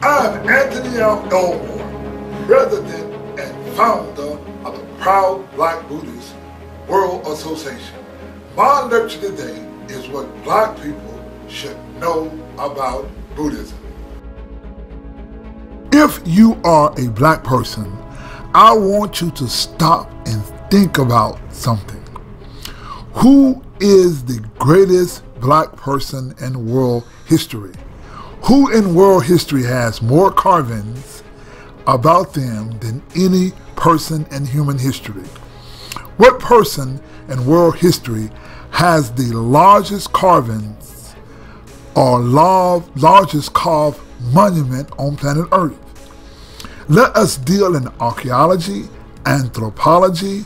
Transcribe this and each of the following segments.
I'm Anthony Elmore, President and founder of the Proud Black Buddhist World Association. My lecture today is what black people should know about Buddhism. If you are a black person, I want you to stop and think about something. Who is the greatest black person in world history? Who in world history has more carvings about them than any person in human history? What person in world history has the largest carvings or largest carved monument on planet Earth? Let us deal in archaeology, anthropology,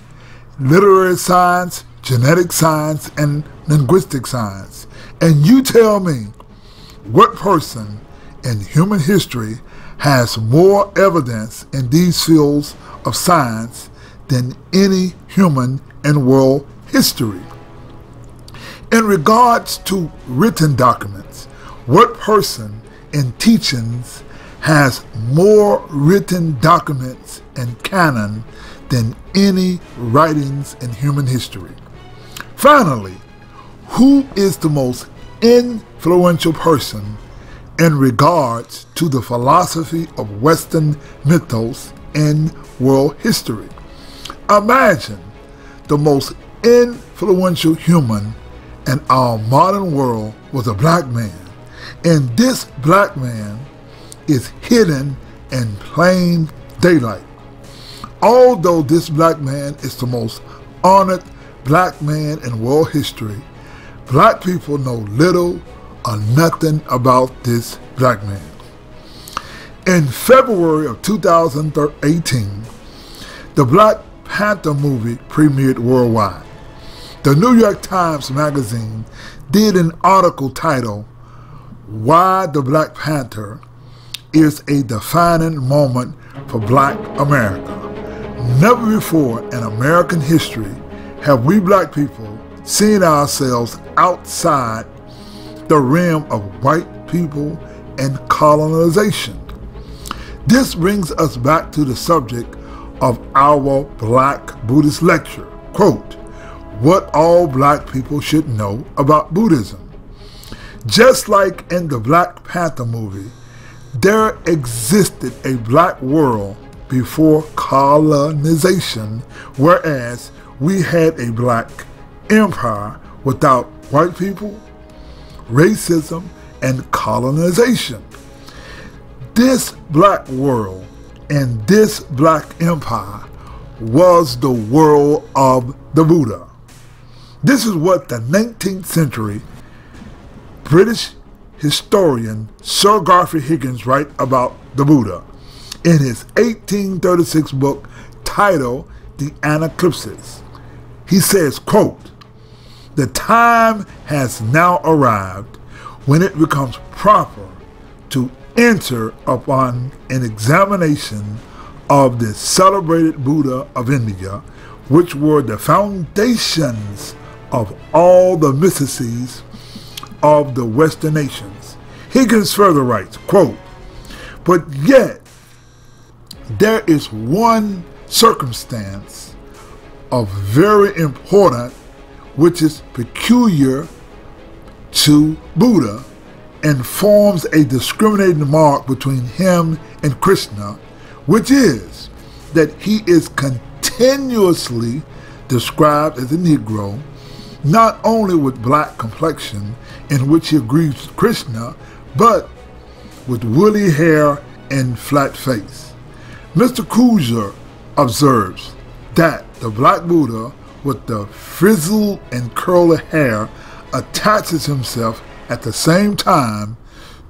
literary science, genetic science, and linguistic science. And you tell me, what person in human history has more evidence in these fields of science than any human in world history? In regards to written documents, what person in teachings has more written documents and canon than any writings in human history? Finally, who is the most influential person in regards to the philosophy of Western mythos in world history? Imagine the most influential human in our modern world was a black man, and this black man is hidden in plain daylight. Although this black man is the most honored black man in world history, black people know little or nothing about this black man. In February of 2018, the Black Panther movie premiered worldwide. The New York Times magazine did an article titled, "Why the Black Panther is a Defining Moment for Black America." Never before in American history have we black people seen ourselves outside the realm of white people and colonization. This brings us back to the subject of our Black Buddhist lecture, quote, "What all black people should know about Buddhism." Just like in the Black Panther movie, there existed a black world before colonization, whereas we had a black empire without white people, racism, and colonization. This black world and this black empire was the world of the Buddha. This is what the 19th century British historian Sir Godfrey Higgins writes about the Buddha in his 1836 book titled The Anaclipsis. He says, quote, "The time has now arrived when it becomes proper to enter upon an examination of the celebrated Buddha of India, which were the foundations of all the mystics of the Western nations." Higgins further writes, quote, "But yet there is one circumstance of very important which is peculiar to Buddha and forms a discriminating mark between him and Krishna, which is that he is continuously described as a Negro, not only with black complexion, in which he agrees with Krishna, but with woolly hair and flat face. Mr. Kruger observes that the black Buddha with the frizzled and curly hair attaches himself at the same time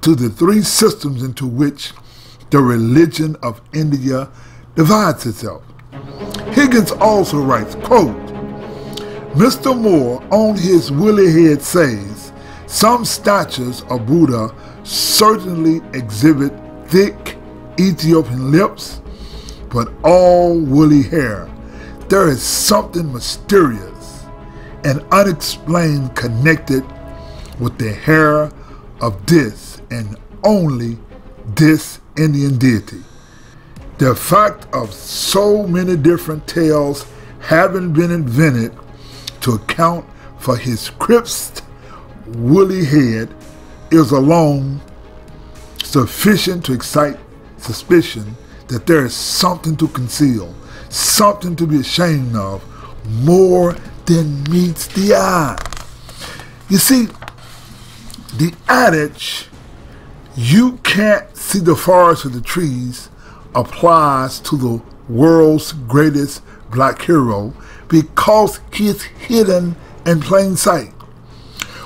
to the three systems into which the religion of India divides itself." Higgins also writes, quote, "Mr. Moore on his woolly head says, some statues of Buddha certainly exhibit thick Ethiopian lips, but all woolly hair. There is something mysterious and unexplained connected with the hair of this and only this Indian deity. The fact of so many different tales having been invented to account for his crisped, woolly head is alone sufficient to excite suspicion that there is something to conceal, something to be ashamed of, more than meets the eye. You see, the adage, "You can't see the forest for the trees," applies to the world's greatest black hero because he is hidden in plain sight.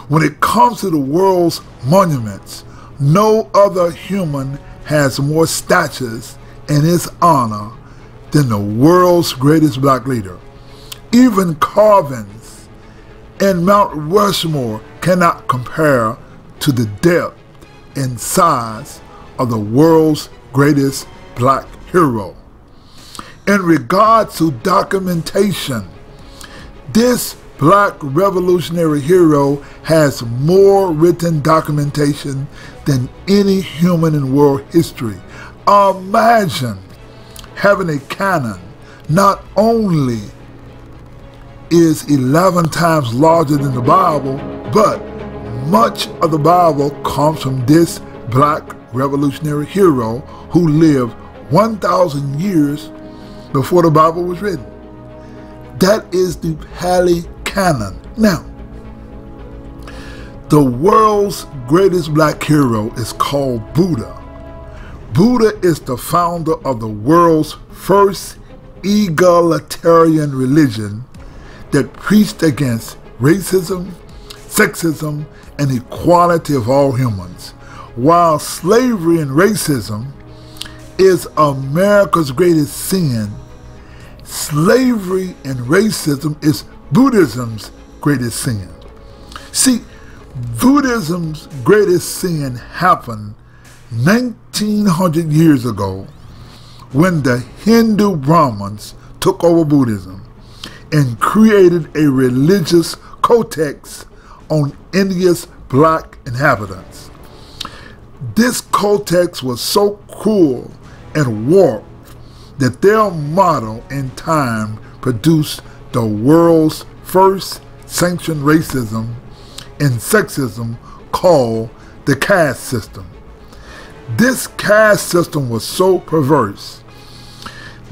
When it comes to the world's monuments, no other human has more statues in his honor than the world's greatest black leader. Even carvings in Mount Rushmore cannot compare to the depth and size of the world's greatest black hero. In regard to documentation, this black revolutionary hero has more written documentation than any human in world history. Imagine having a canon. Not only is 11 times larger than the Bible, but much of the Bible comes from this black revolutionary hero who lived 1,000 years before the Bible was written. That is the Pali Canon. Now, the world's greatest black hero is called Buddha. Buddha is the founder of the world's first egalitarian religion that preached against racism, sexism, and equality of all humans. While slavery and racism is America's greatest sin, slavery and racism is Buddhism's greatest sin. See, Buddhism's greatest sin happened 1900 years ago when the Hindu Brahmins took over Buddhism and created a religious codex on India's black inhabitants. This codex was so cruel and warped that their motto in time produced the world's first sanctioned racism and sexism called the caste system. This caste system was so perverse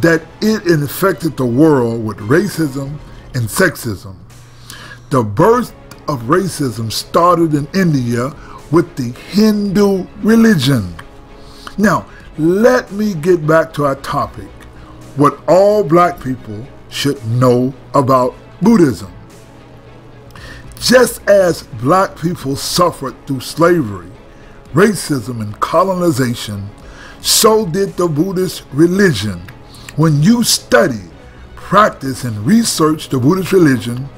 that it infected the world with racism and sexism. The birth of racism started in India with the Hindu religion. Now, let me get back to our topic, what all black people should know about Buddhism. Just as black people suffered through slavery, racism, and colonization, so did the Buddhist religion. When you study, practice, and research the Buddhist religion,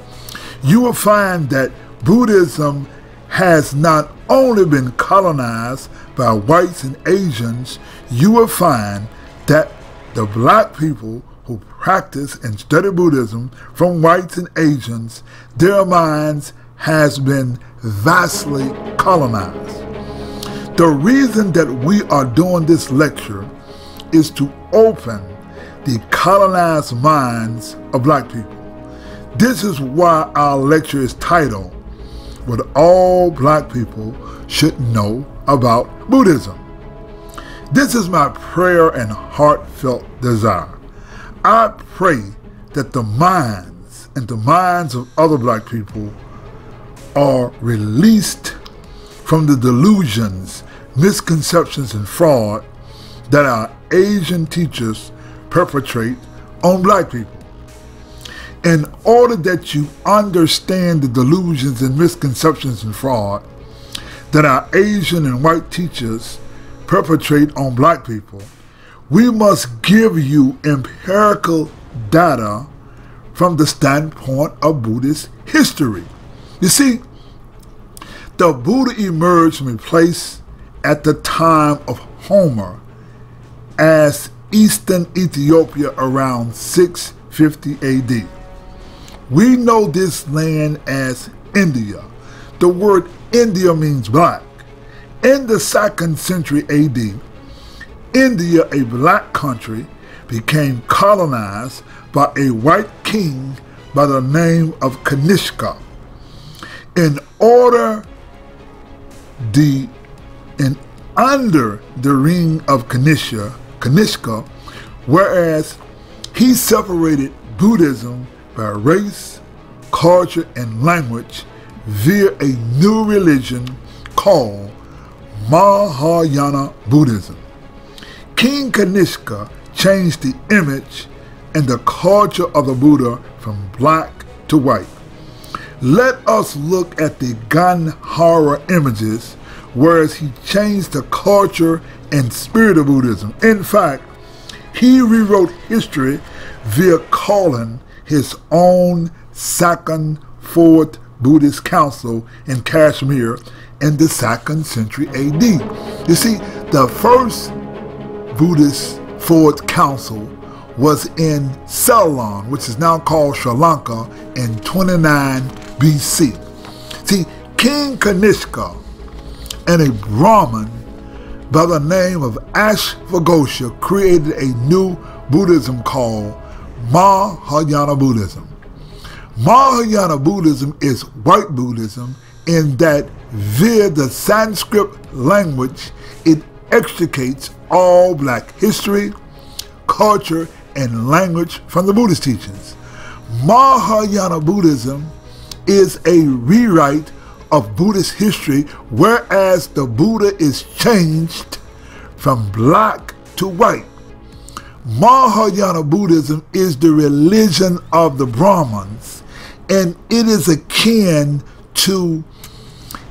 you will find that Buddhism has not only been colonized by whites and Asians, you will find that the black people who practice and study Buddhism from whites and Asians, their minds has been vastly colonized. The reason that we are doing this lecture is to open the colonized minds of black people. This is why our lecture is titled, What All Black People Should Know About Buddhism. This is my prayer and heartfelt desire. I pray that the minds and the minds of other black people are released from the delusions, misconceptions, and fraud that our Asian teachers perpetrate on black people. In order that you understand the delusions and misconceptions and fraud that our Asian and white teachers perpetrate on black people, we must give you empirical data from the standpoint of Buddhist history. You see, the Buddha emerged from a place at the time of Homer as Eastern Ethiopia around 650 AD. We know this land as India. The word India means black. In the 2nd century AD, India, a black country, became colonized by a white king by the name of Kanishka. Under the reign of Kanishka, whereas he separated Buddhism by race, culture, and language via a new religion called Mahayana Buddhism. King Kanishka changed the image and the culture of the Buddha from black to white. Let us look at the Ganhara images, whereas he changed the culture and spirit of Buddhism. In fact, he rewrote history via calling his own second, fourth Buddhist council in Kashmir in the 2nd century AD. You see, the first Buddhist fourth council was in Ceylon, which is now called Sri Lanka, in 29 BC. See, King Kanishka and a Brahmin by the name of Ashoka created a new Buddhism called Mahayana Buddhism. Mahayana Buddhism is white Buddhism in that via the Sanskrit language it extricates all black history, culture, and language from the Buddhist teachings. Mahayana Buddhism is a rewrite of Buddhist history, whereas the Buddha is changed from black to white. Mahayana Buddhism is the religion of the Brahmins, and it is akin to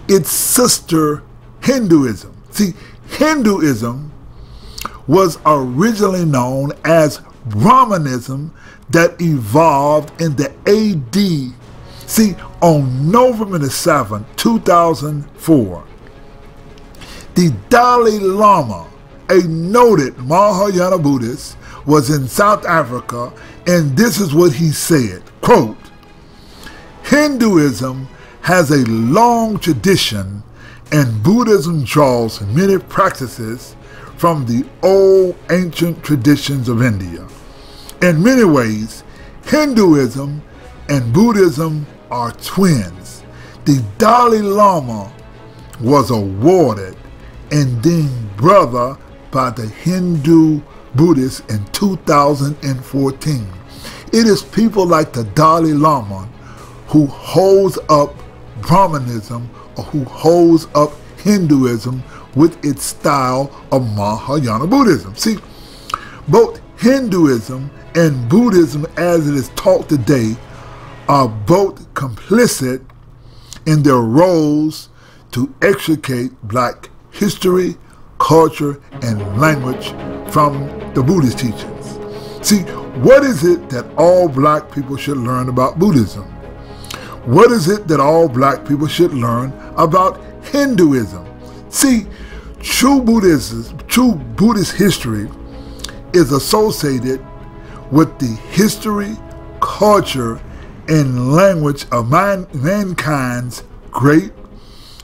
its sister Hinduism. See, Hinduism was originally known as Brahmanism that evolved in the AD. See, on November 7, 2004, the Dalai Lama, a noted Mahayana Buddhist, was in South Africa, and this is what he said, quote, "Hinduism has a long tradition and Buddhism draws many practices from the old ancient traditions of India. In many ways, Hinduism and Buddhism are twins. The Dalai Lama was awarded and deemed brother by the Hindu Buddhists in 2014. It is people like the Dalai Lama who holds up Brahmanism or who holds up Hinduism with its style of Mahayana Buddhism. See, both Hinduism and Buddhism as it is taught today are both complicit in their roles to extricate black history, culture, and language from the Buddhist teachings. See, what is it that all black people should learn about Buddhism? What is it that all black people should learn about Hinduism? See, true Buddhist history is associated with the history, culture, and language of mankind's great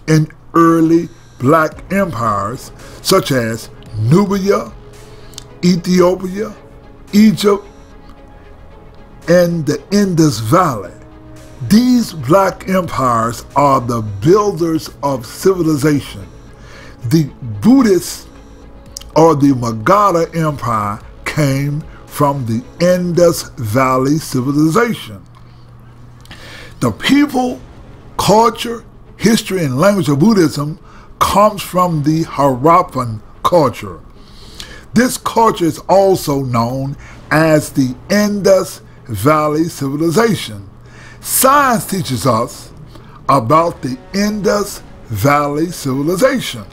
and early black empires such as Nubia, Ethiopia, Egypt, and the Indus Valley. These black empires are the builders of civilization. The Buddhists or the Magadha Empire came from the Indus Valley civilization. The people, culture, history, and language of Buddhism comes from the Harappan culture. This culture is also known as the Indus Valley civilization. Science teaches us about the Indus Valley civilization.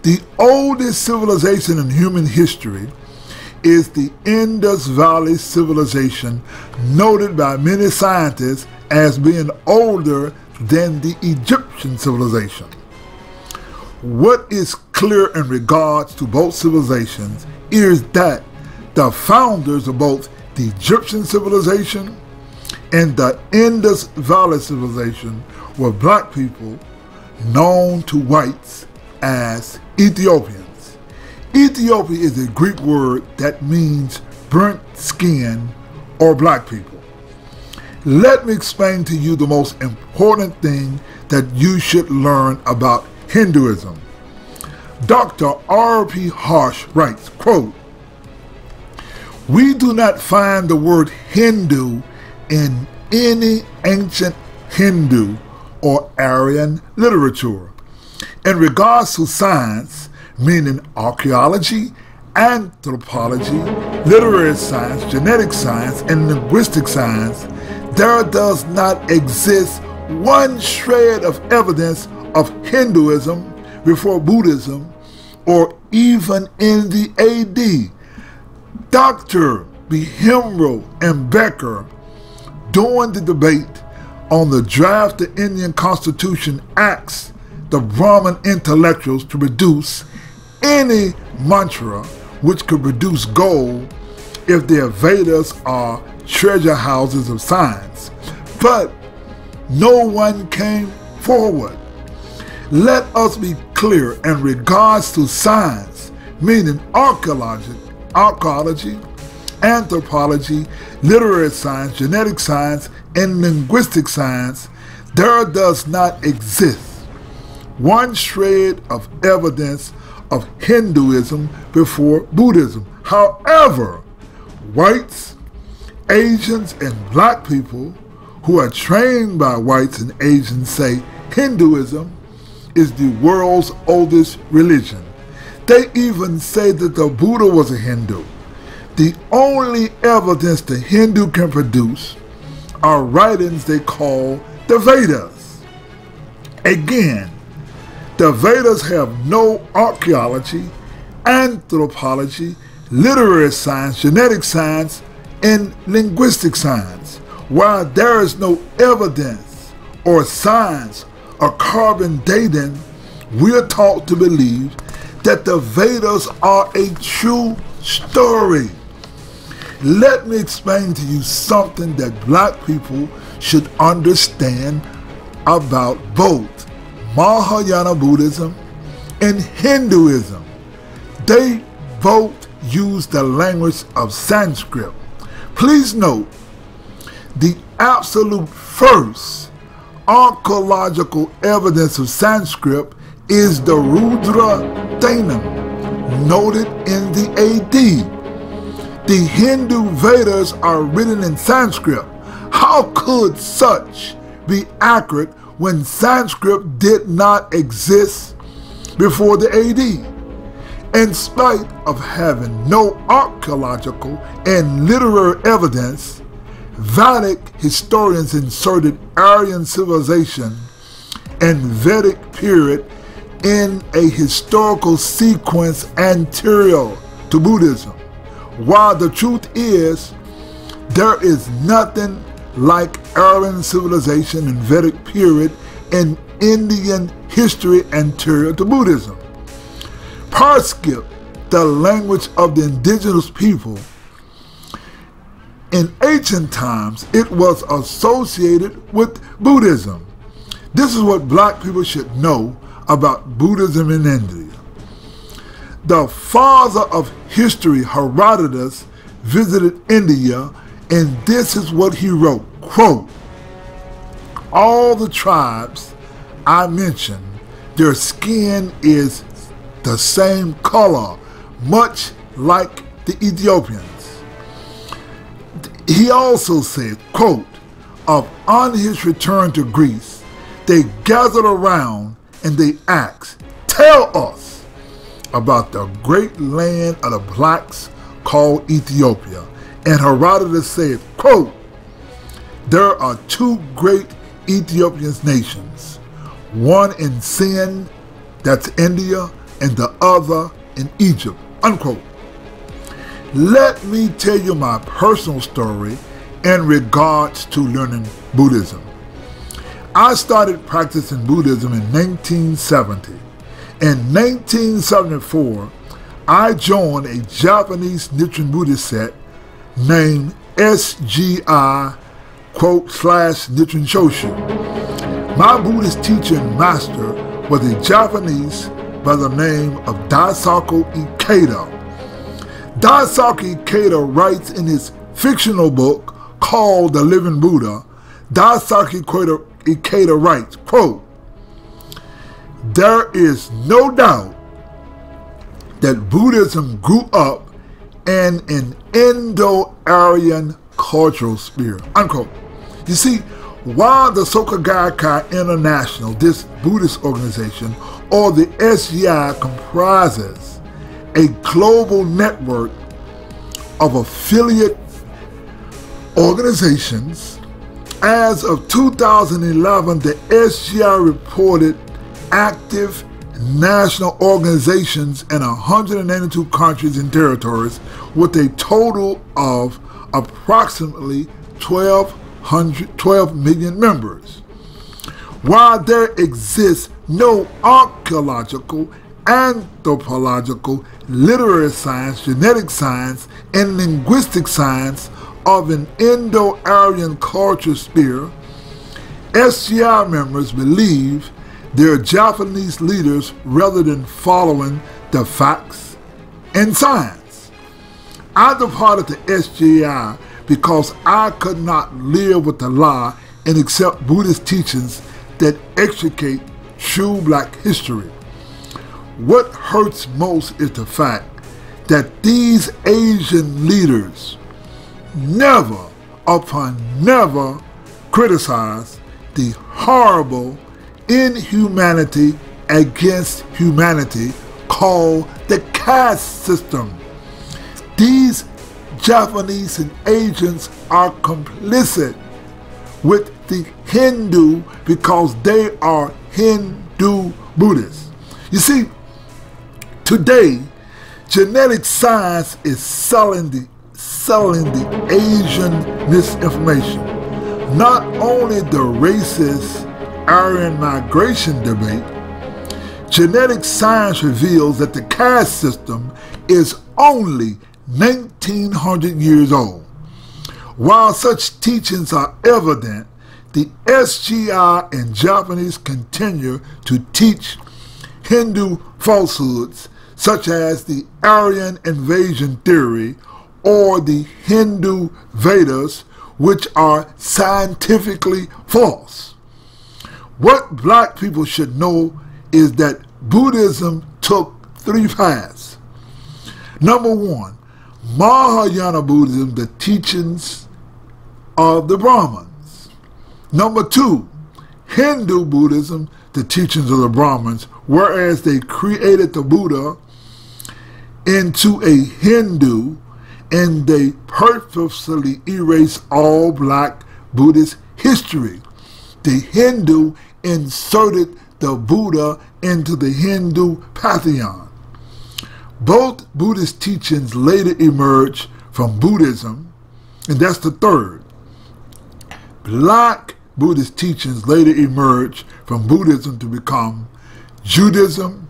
The oldest civilization in human history is the Indus Valley civilization, noted by many scientists as being older than the Egyptian civilization. What is clear in regards to both civilizations is that the founders of both the Egyptian civilization and the Indus Valley civilization were black people known to whites as Ethiopians. Ethiopia is a Greek word that means burnt skin or black people. Let me explain to you the most important thing that you should learn about Hinduism. Dr. R.P. Harsh writes, quote, "We do not find the word Hindu in any ancient Hindu or Aryan literature. In regards to science, meaning archaeology, anthropology, literary science, genetic science, and linguistic science, there does not exist one shred of evidence of Hinduism before Buddhism or even in the AD. Dr. B. Himro and Becker, during the debate on the draft of the Indian Constitution, asked the Brahmin intellectuals to produce any mantra which could produce gold if their Vedas are treasure houses of science. But no one came forward. Let us be clear in regards to science, meaning archaeology, anthropology, literary science, genetic science, and linguistic science, there does not exist one shred of evidence of Hinduism before Buddhism. However, whites, Asians, and black people who are trained by whites and Asians say Hinduism is the world's oldest religion. They even say that the Buddha was a Hindu. The only evidence the Hindu can produce are writings they call the Vedas. Again, the Vedas have no archaeology, anthropology, literary science, genetic science, and linguistic science, while there is no evidence or science or carbon dating. We are taught to believe that the Vedas are a true story. Let me explain to you something that black people should understand about both Mahayana Buddhism and Hinduism. They both use the language of Sanskrit. Please note, the absolute first archaeological evidence of Sanskrit is the Rudra Danam, noted in the AD. The Hindu Vedas are written in Sanskrit. How could such be accurate when Sanskrit did not exist before the AD? In spite of having no archaeological and literary evidence, Vedic historians inserted Aryan civilization and Vedic period in a historical sequence anterior to Buddhism, while the truth is there is nothing like Aryan civilization and Vedic period in Indian history anterior to Buddhism. Parskip, the language of the indigenous people, in ancient times it was associated with Buddhism. This is what black people should know about Buddhism in India. The father of history, Herodotus, visited India, and this is what he wrote, quote, "All the tribes I mentioned, their skin is the same color, much like the Ethiopians." He also said, quote, "On his return to Greece, they gathered around and they asked, 'Tell us about the great land of the blacks called Ethiopia.' And Herodotus said, quote, 'There are two great Ethiopian nations, one in Sin, that's India, and the other in Egypt,' unquote." Let me tell you my personal story in regards to learning Buddhism. I started practicing Buddhism in 1970. In 1974, I joined a Japanese Nichiren Buddhist sect named SGI /Nichiren Shoshu. My Buddhist teacher and master was a Japanese by the name of Daisaku Ikeda. Daisaku Ikeda writes in his fictional book called The Living Buddha. Daisaku Ikeda writes, quote, "There is no doubt that Buddhism grew up in an Indo-Aryan cultural sphere," unquote. You see, while the Soka Gakkai International, this Buddhist organization, or the SGI, comprises a global network of affiliate organizations, as of 2011, the SGI reported active national organizations in 192 countries and territories with a total of approximately 12 million members. While there exists no archaeological, anthropological, literary science, genetic science, and linguistic science of an Indo-Aryan culture sphere, SGI members believe they're Japanese leaders rather than following the facts and science. I departed the SGI because I could not live with the lie and accept Buddhist teachings that extricate true black history. What hurts most is the fact that these Asian leaders never upon never criticize the horrible inhumanity against humanity called the caste system. These Japanese and Asians are complicit with the Hindu because they are Hindu Buddhists. You see, today, genetic science is selling the Asian misinformation. Not only the racist Aryan migration debate, genetic science reveals that the caste system is only 1900 years old. While such teachings are evident, the SGI and Japanese continue to teach Hindu falsehoods such as the Aryan invasion theory or the Hindu Vedas, which are scientifically false. What black people should know is that Buddhism took three paths. Number one, Mahayana Buddhism, the teachings of the Brahmins. Number two, Hindu Buddhism, the teachings of the Brahmins, whereas they created the Buddha into a Hindu and they purposely erased all black Buddhist history. The Hindu inserted the Buddha into the Hindu pantheon. Both Buddhist teachings later emerged from Buddhism, and that's the third. Black Buddhist teachings later emerged from Buddhism to become Judaism,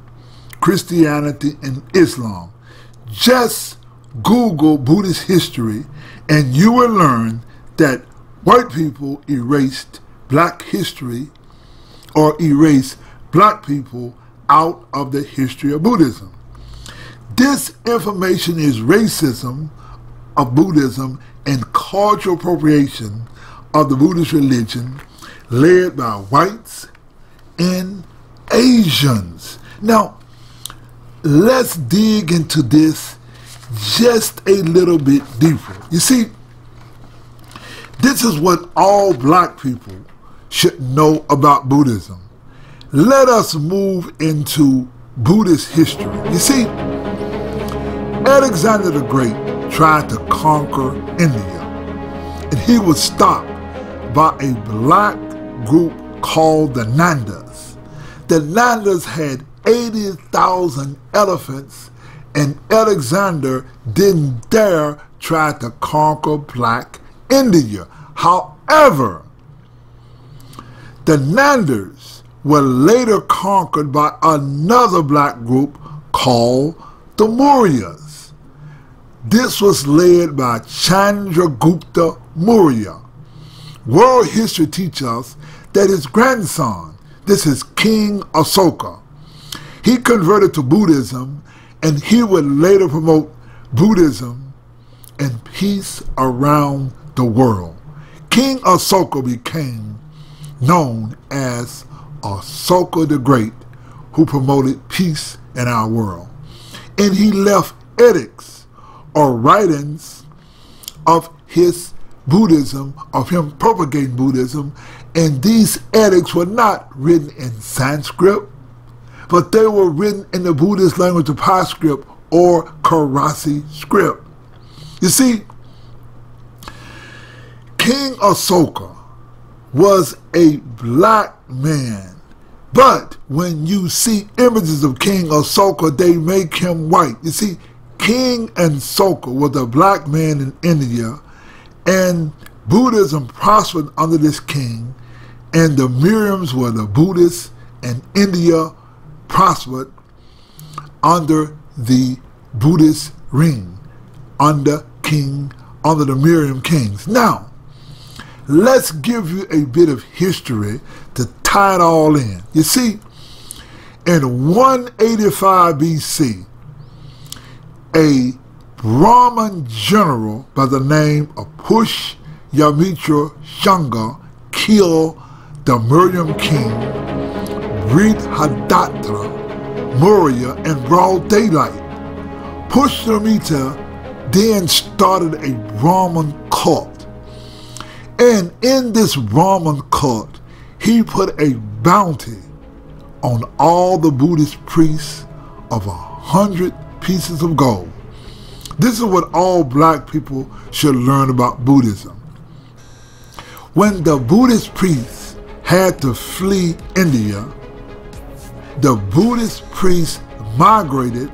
Christianity, and Islam. Just Google Buddhist history and you will learn that white people erased black history or erased black people out of the history of Buddhism. This information is racism of Buddhism and cultural appropriation of the Buddhist religion led by whites and Asians. Now, let's dig into this just a little bit deeper. You see, this is what all black people should know about Buddhism. Let us move into Buddhist history. You see, Alexander the Great tried to conquer India, and he was stopped by a black group called the Nandas. The Nandas had 80,000 elephants, and Alexander didn't dare try to conquer black India. However, the Nandas were later conquered by another black group called the Mauryas. This was led by Chandragupta Maurya. World history teaches us that his grandson, this is King Ashoka, He converted to Buddhism, and he would later promote Buddhism and peace around the world. King Ashoka became known as Ashoka the Great, who promoted peace in our world. And he left edicts or writings of his Buddhism, of him propagating Buddhism, and these edicts were not written in Sanskrit, but they were written in the Buddhist language of Pi script or Karasi script. You see, King Ashoka was a black man, but when you see images of King Ashoka, they make him white. You see, King Ashoka was a black man in India, and Buddhism prospered under this king, and the Miriams were the Buddhists, and India prospered under the Buddhist reign, under the Miriam kings. Now, let's give you a bit of history to tie it all in. You see, in 185 BC, a Brahmin general by the name of Pushyamitra Shunga killed the Miriam king Brihadatra Maurya in broad daylight. Pushyamitra then started a Brahmin cult. And in this Brahmin cult, he put a bounty on all the Buddhist priests of 100 pieces of gold. This is what all black people should learn about Buddhism. When the Buddhist priests had to flee India, the Buddhist priests migrated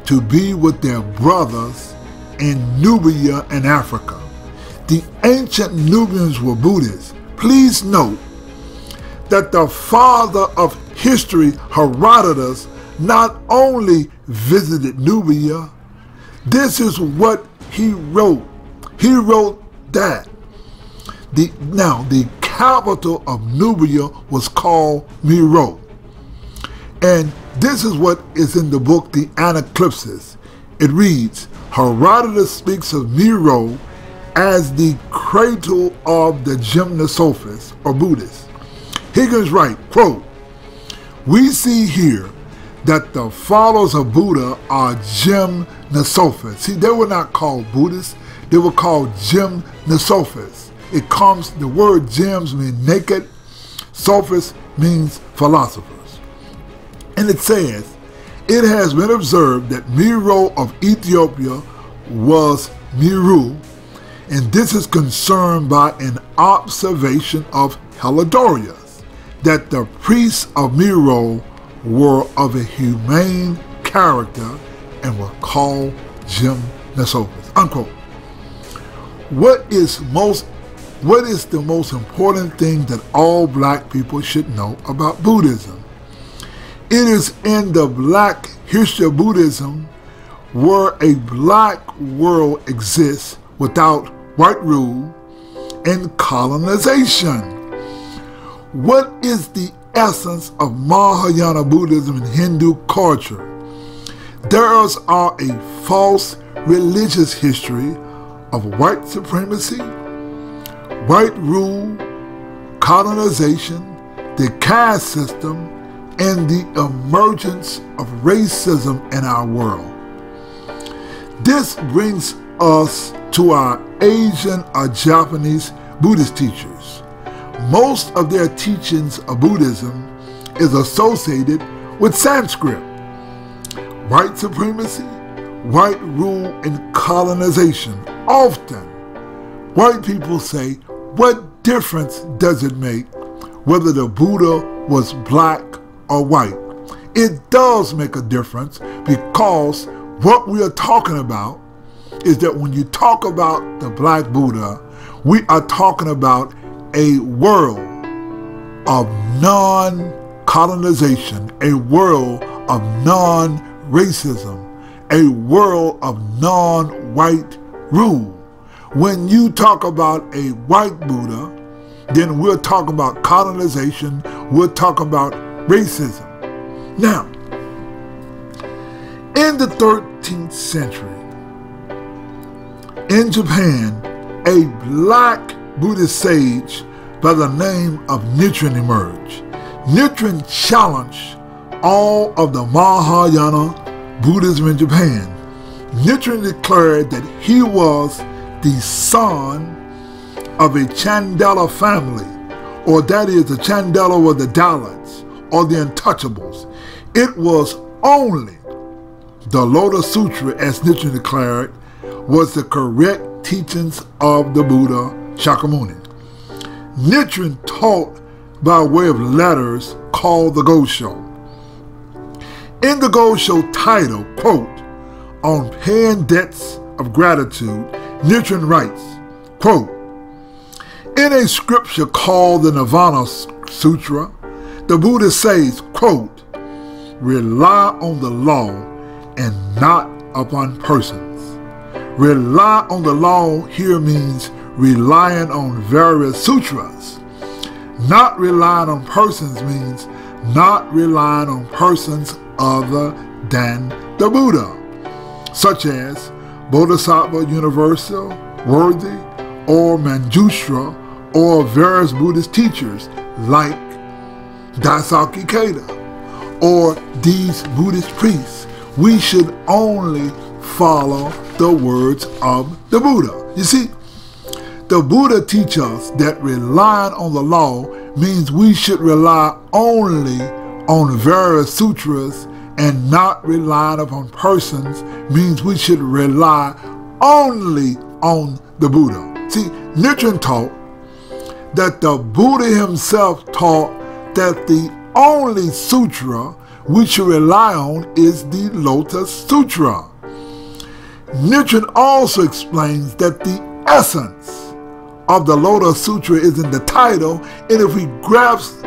to be with their brothers in Nubia and Africa. The ancient Nubians were Buddhists. Please note that the father of history, Herodotus, not only visited Nubia, this is what he wrote. He wrote that the capital of Nubia was called Meroe. And this is what is in the book, The Anaclipsis. It reads, Herodotus speaks of Meroe as the cradle of the Gymnosophists, or Buddhists. Higgins writes, quote, "We see here that the followers of Buddha are Gymnosophists." See, they were not called Buddhists, they were called Gymnosophists. The word gems means naked, sophist means philosophers. And it says, it has been observed that Meroe of Ethiopia was Meru, and this is confirmed by an observation of Herodorius, that the priests of Meroe were of a humane character and were called Gymnosophists. Unquote. What is the most important thing that all black people should know about Buddhism? It is in the black history of Buddhism where a black world exists without white rule and colonization. What is the essence of Mahayana Buddhism and Hindu culture? There are a false religious history of white supremacy, white rule, colonization, the caste system, and the emergence of racism in our world. This brings us to our Asian or Japanese Buddhist teachers. Most of their teachings of Buddhism is associated with Sanskrit. White supremacy, white rule, and colonization. Often, white people say, what difference does it make whether the Buddha was black or white? It does make a difference, because what we are talking about is that when you talk about the Black Buddha, we are talking about a world of non-colonization, a world of non-racism, a world of non-white rule. When you talk about a white Buddha, then we're talking about colonization, we're talking about racism. Now, In the 13th century, in Japan, a black Buddhist sage by the name of Nichiren emerged. Nichiren challenged all of the Mahayana Buddhism in Japan. Nichiren declared that he was the son of a Chandala family, or that is, the Chandala were the Dalits, or the untouchables. It was only the Lotus Sutra, as Nichiren declared, was the correct teachings of the Buddha Shakyamuni. Nichiren taught by way of letters called the Gosho. In the Gosho title, quote, on paying debts of gratitude, Nichiren writes, quote, in a scripture called the Nirvana Sutra, the Buddha says, quote, rely on the law and not upon persons. Rely on the law here means relying on various sutras. Not relying on persons means not relying on persons other than the Buddha, such as Bodhisattva Universal, Worthy, or Manjushra, or various Buddhist teachers like Daisaki Keita, or these Buddhist priests. We should only follow the words of the Buddha. You see, the Buddha teaches us that relying on the law means we should rely only on various sutras, and not relying upon persons means we should rely only on the Buddha. See, Nichiren taught that the Buddha himself taught that the only sutra we should rely on is the Lotus Sutra. Nichiren also explains that the essence of the Lotus Sutra is in the title, and if we grasp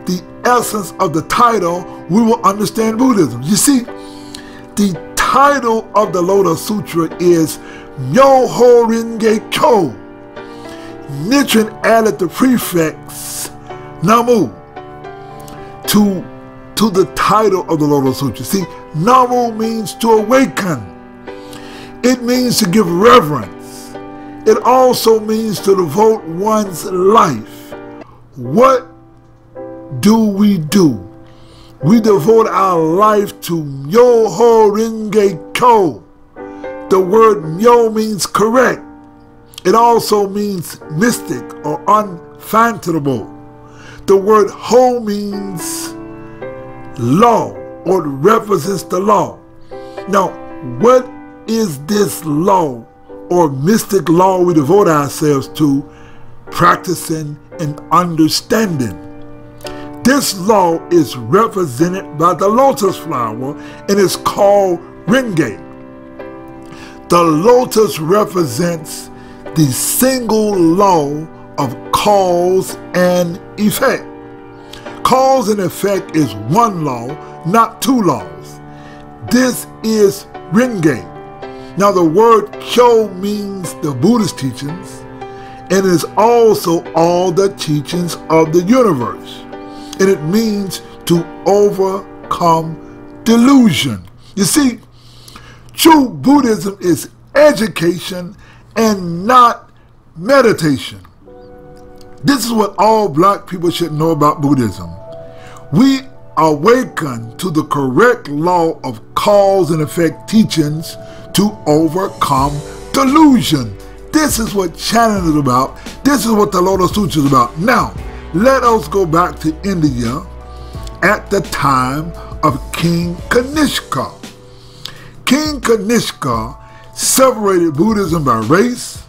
the essence of the title, we will understand Buddhism. You see, the title of the Lotus Sutra is Myoho Renge Kyo. Nichiren added the prefix Namu to the title of the Lotus Sutra. See, Namu means to awaken. It means to give reverence. It also means to devote one's life. What do? We devote our life to Myoho Renge Kyo. The word Myo means correct. It also means mystic or unfathomable. The word Ho means law, or represents the law. Now, what is this law or mystic law we devote ourselves to, practicing and understanding? This law is represented by the lotus flower and is called Renge. The lotus represents the single law of cause and effect. Cause and effect is one law, not two laws. This is Renge. Now the word Kyo means the Buddhist teachings, and is also all the teachings of the universe. And it means to overcome delusion. You see, true Buddhism is education and not meditation. This is what all black people should know about Buddhism. We awaken to the correct law of cause and effect teachings to overcome delusion. This is what chanting is about. This is what the Lotus Sutra is about. Now, let us go back to India at the time of King Kanishka. King Kanishka separated Buddhism by race,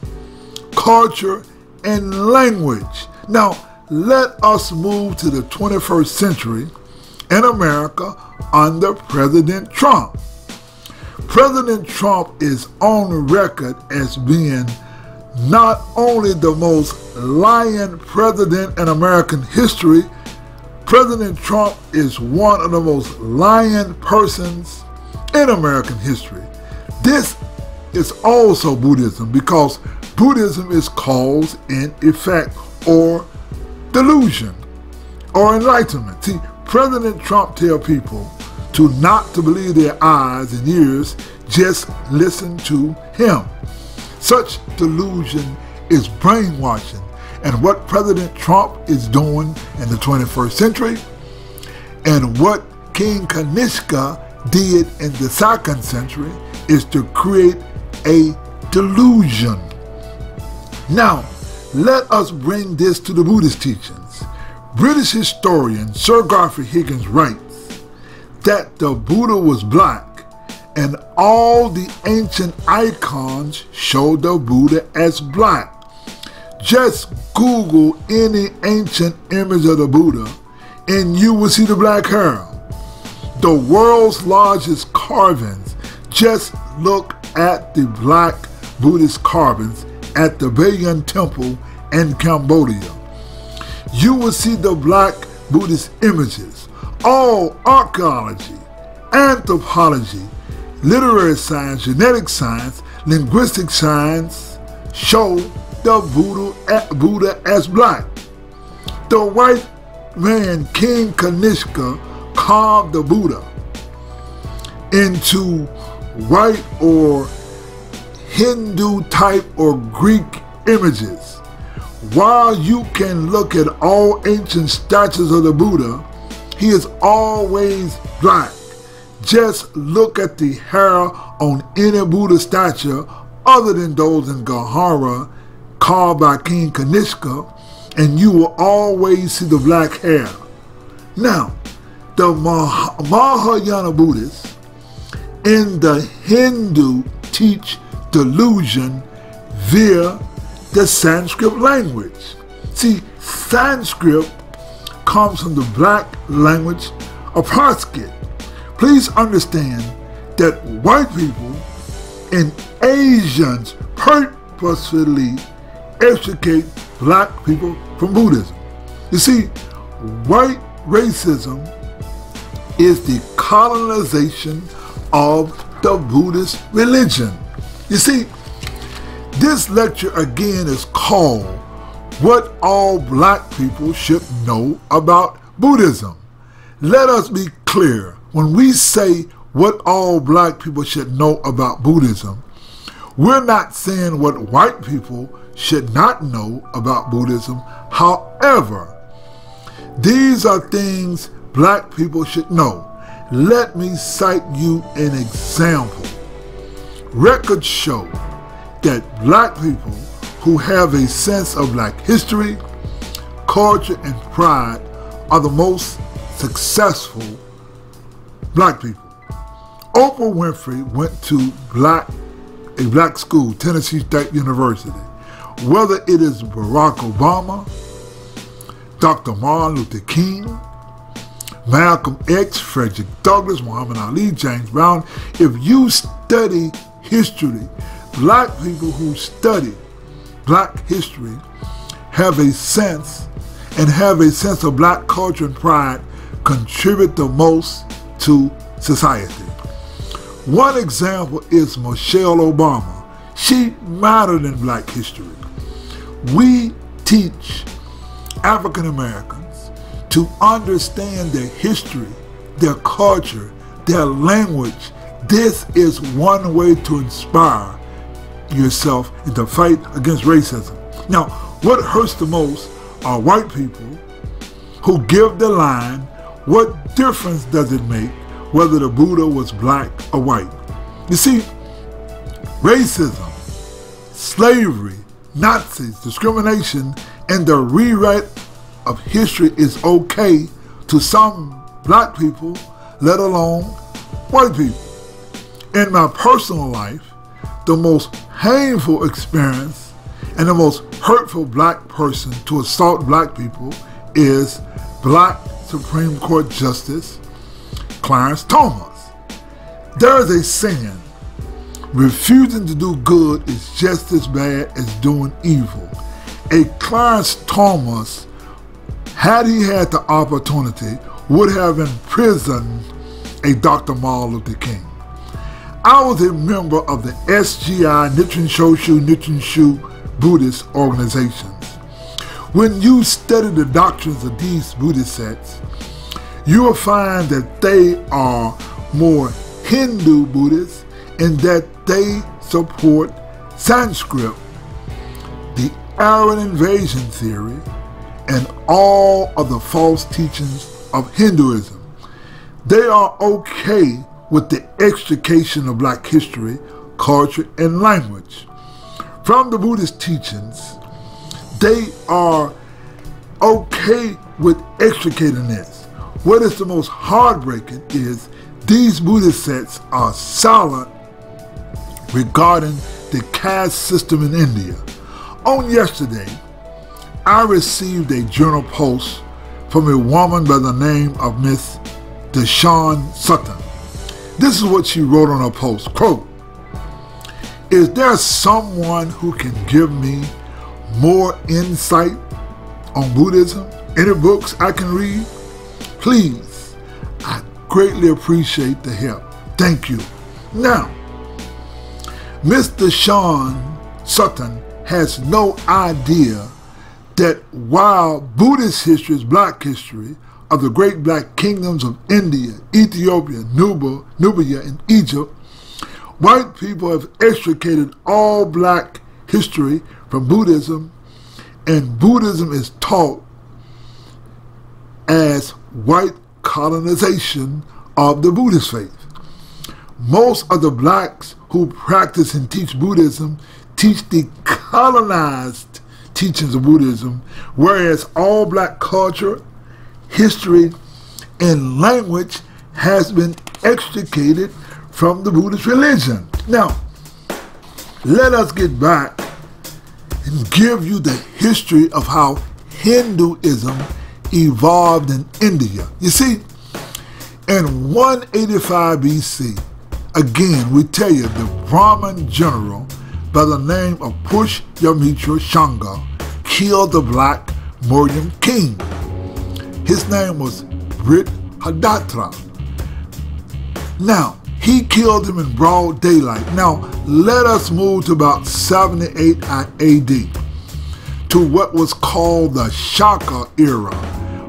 culture, and language. Now, let us move to the 21st century in America under President Trump. President Trump is on record as being not only the most lying president in American history, President Trump is one of the most lying persons in American history. This is also Buddhism, because Buddhism is cause and effect, or delusion, or enlightenment. See, President Trump tells people to not to believe their eyes and ears, just listen to him. Such delusion is brainwashing, and what President Trump is doing in the 21st century, and what King Kanishka did in the 2nd century, is to create a delusion. Now, let us bring this to the Buddhist teachings. British historian Sir Godfrey Higgins writes that the Buddha was black, and all the ancient icons show the Buddha as black. Just Google any ancient image of the Buddha and you will see the black hair. The world's largest carvings, just look at the black Buddhist carvings at the Bayon Temple in Cambodia. You will see the black Buddhist images. All archaeology, anthropology, literary science, genetic science, linguistic science show the Buddha as black. The white man King Kanishka carved the Buddha into white or Hindu type or Greek images. While you can look at all ancient statues of the Buddha, he is always black. Just look at the hair on any Buddha statue other than those in Gahara carved by King Kanishka, and you will always see the black hair. Now, the Mahayana Buddhists in the Hindu teach delusion via the Sanskrit language. See, Sanskrit comes from the black language of Sanskrit. Please understand that white people and Asians purposefully educate black people from Buddhism. You see, white racism is the colonization of the Buddhist religion. You see, this lecture again is called What All Black People Should Know About Buddhism. Let us be clear. When we say what all black people should know about Buddhism, we're not saying what white people should not know about Buddhism. However, these are things black people should know. Let me cite you an example. Records show that black people who have a sense of black history, culture, and pride are the most successful black people. Oprah Winfrey went to a black school, Tennessee State University. Whether it is Barack Obama, Dr. Martin Luther King, Malcolm X, Frederick Douglass, Muhammad Ali, James Brown, if you study history, black people who study black history have a sense of black culture and pride, contribute the most to society. One example is Michelle Obama. She mattered in black history. We teach African Americans to understand their history, their culture, their language. This is one way to inspire yourself in the fight against racism. Now, what hurts the most are white people who give the line, what difference does it make whether the Buddha was black or white? You see, racism, slavery, Nazis, discrimination, and the rewrite of history is okay to some black people, let alone white people. In my personal life, the most painful experience and the most hurtful black person to assault black people is Black Supreme Court Justice Clarence Thomas. There is a saying, refusing to do good is just as bad as doing evil. A Clarence Thomas, had he had the opportunity, would have imprisoned a Dr. Martin Luther King. I was a member of the SGI Nichiren Shoshu Buddhist organizations. When you study the doctrines of these Buddhist sects, you will find that they are more Hindu Buddhists in that they support Sanskrit, the Aryan invasion theory, and all of the false teachings of Hinduism. They are okay with the extrication of black history, culture, and language from the Buddhist teachings. They are okay with extricating this. What is the most heartbreaking is these Buddhist sects are silent regarding the caste system in India. On yesterday, I received a journal post from a woman by the name of Miss Deshawn Sutton. This is what she wrote on her post, quote, "Is there someone who can give me more insight on Buddhism? Any books I can read? Please, I greatly appreciate the help. Thank you." Now, Miss Deshawn Sutton has no idea that while Buddhist history is black history of the great black kingdoms of India, Ethiopia, Nubia, and Egypt, white people have extricated all black history from Buddhism, and Buddhism is taught as white colonization of the Buddhist faith. Most of the blacks who practice and teach Buddhism teach the colonized teachings of Buddhism, whereas all black culture, history, and language has been extricated from the Buddhist religion. Now, let us get back and give you the history of how Hinduism evolved in India. You see, in 185 BC, again, we tell you the Brahmin general by the name of Pushyamitra Shunga killed the black Mauryan king. His name was Brihadratha. Now, he killed him in broad daylight. Now, let us move to about 78 AD to what was called the Ashoka era,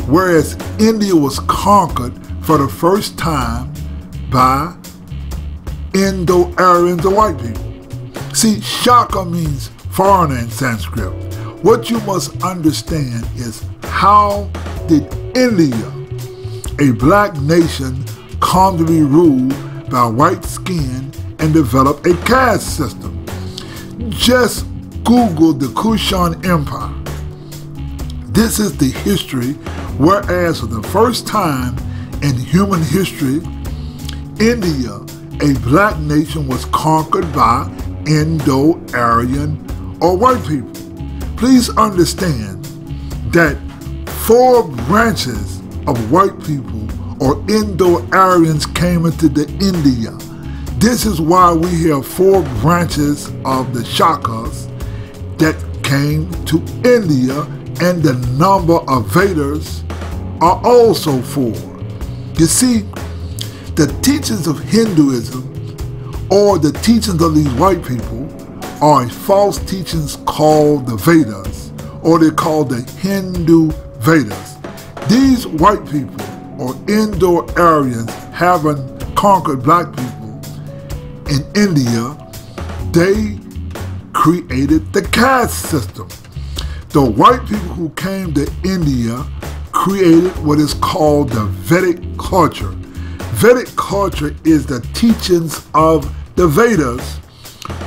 whereas India was conquered for the first time by Indo-Aryans or white people. See, Shaka means foreigner in Sanskrit. What you must understand is how did India, a black nation, come to be ruled by white skin and develop a caste system? Just Google the Kushan Empire. This is the history, whereas for the first time in human history, India, a black nation, was conquered by Indo-Aryan or white people. Please understand that 4 branches of white people or Indo-Aryans came into the India. This is why we have 4 branches of the Shakas that came to India, and the number of Vedas are also 4. You see, the teachings of Hinduism or the teachings of these white people are false teachings called the Vedas, or they're called the Hindu Vedas. These white people or Indo-Aryans having conquered black people in India, they created the caste system. The white people who came to India created what is called the Vedic culture. Vedic culture is the teachings of the Vedas,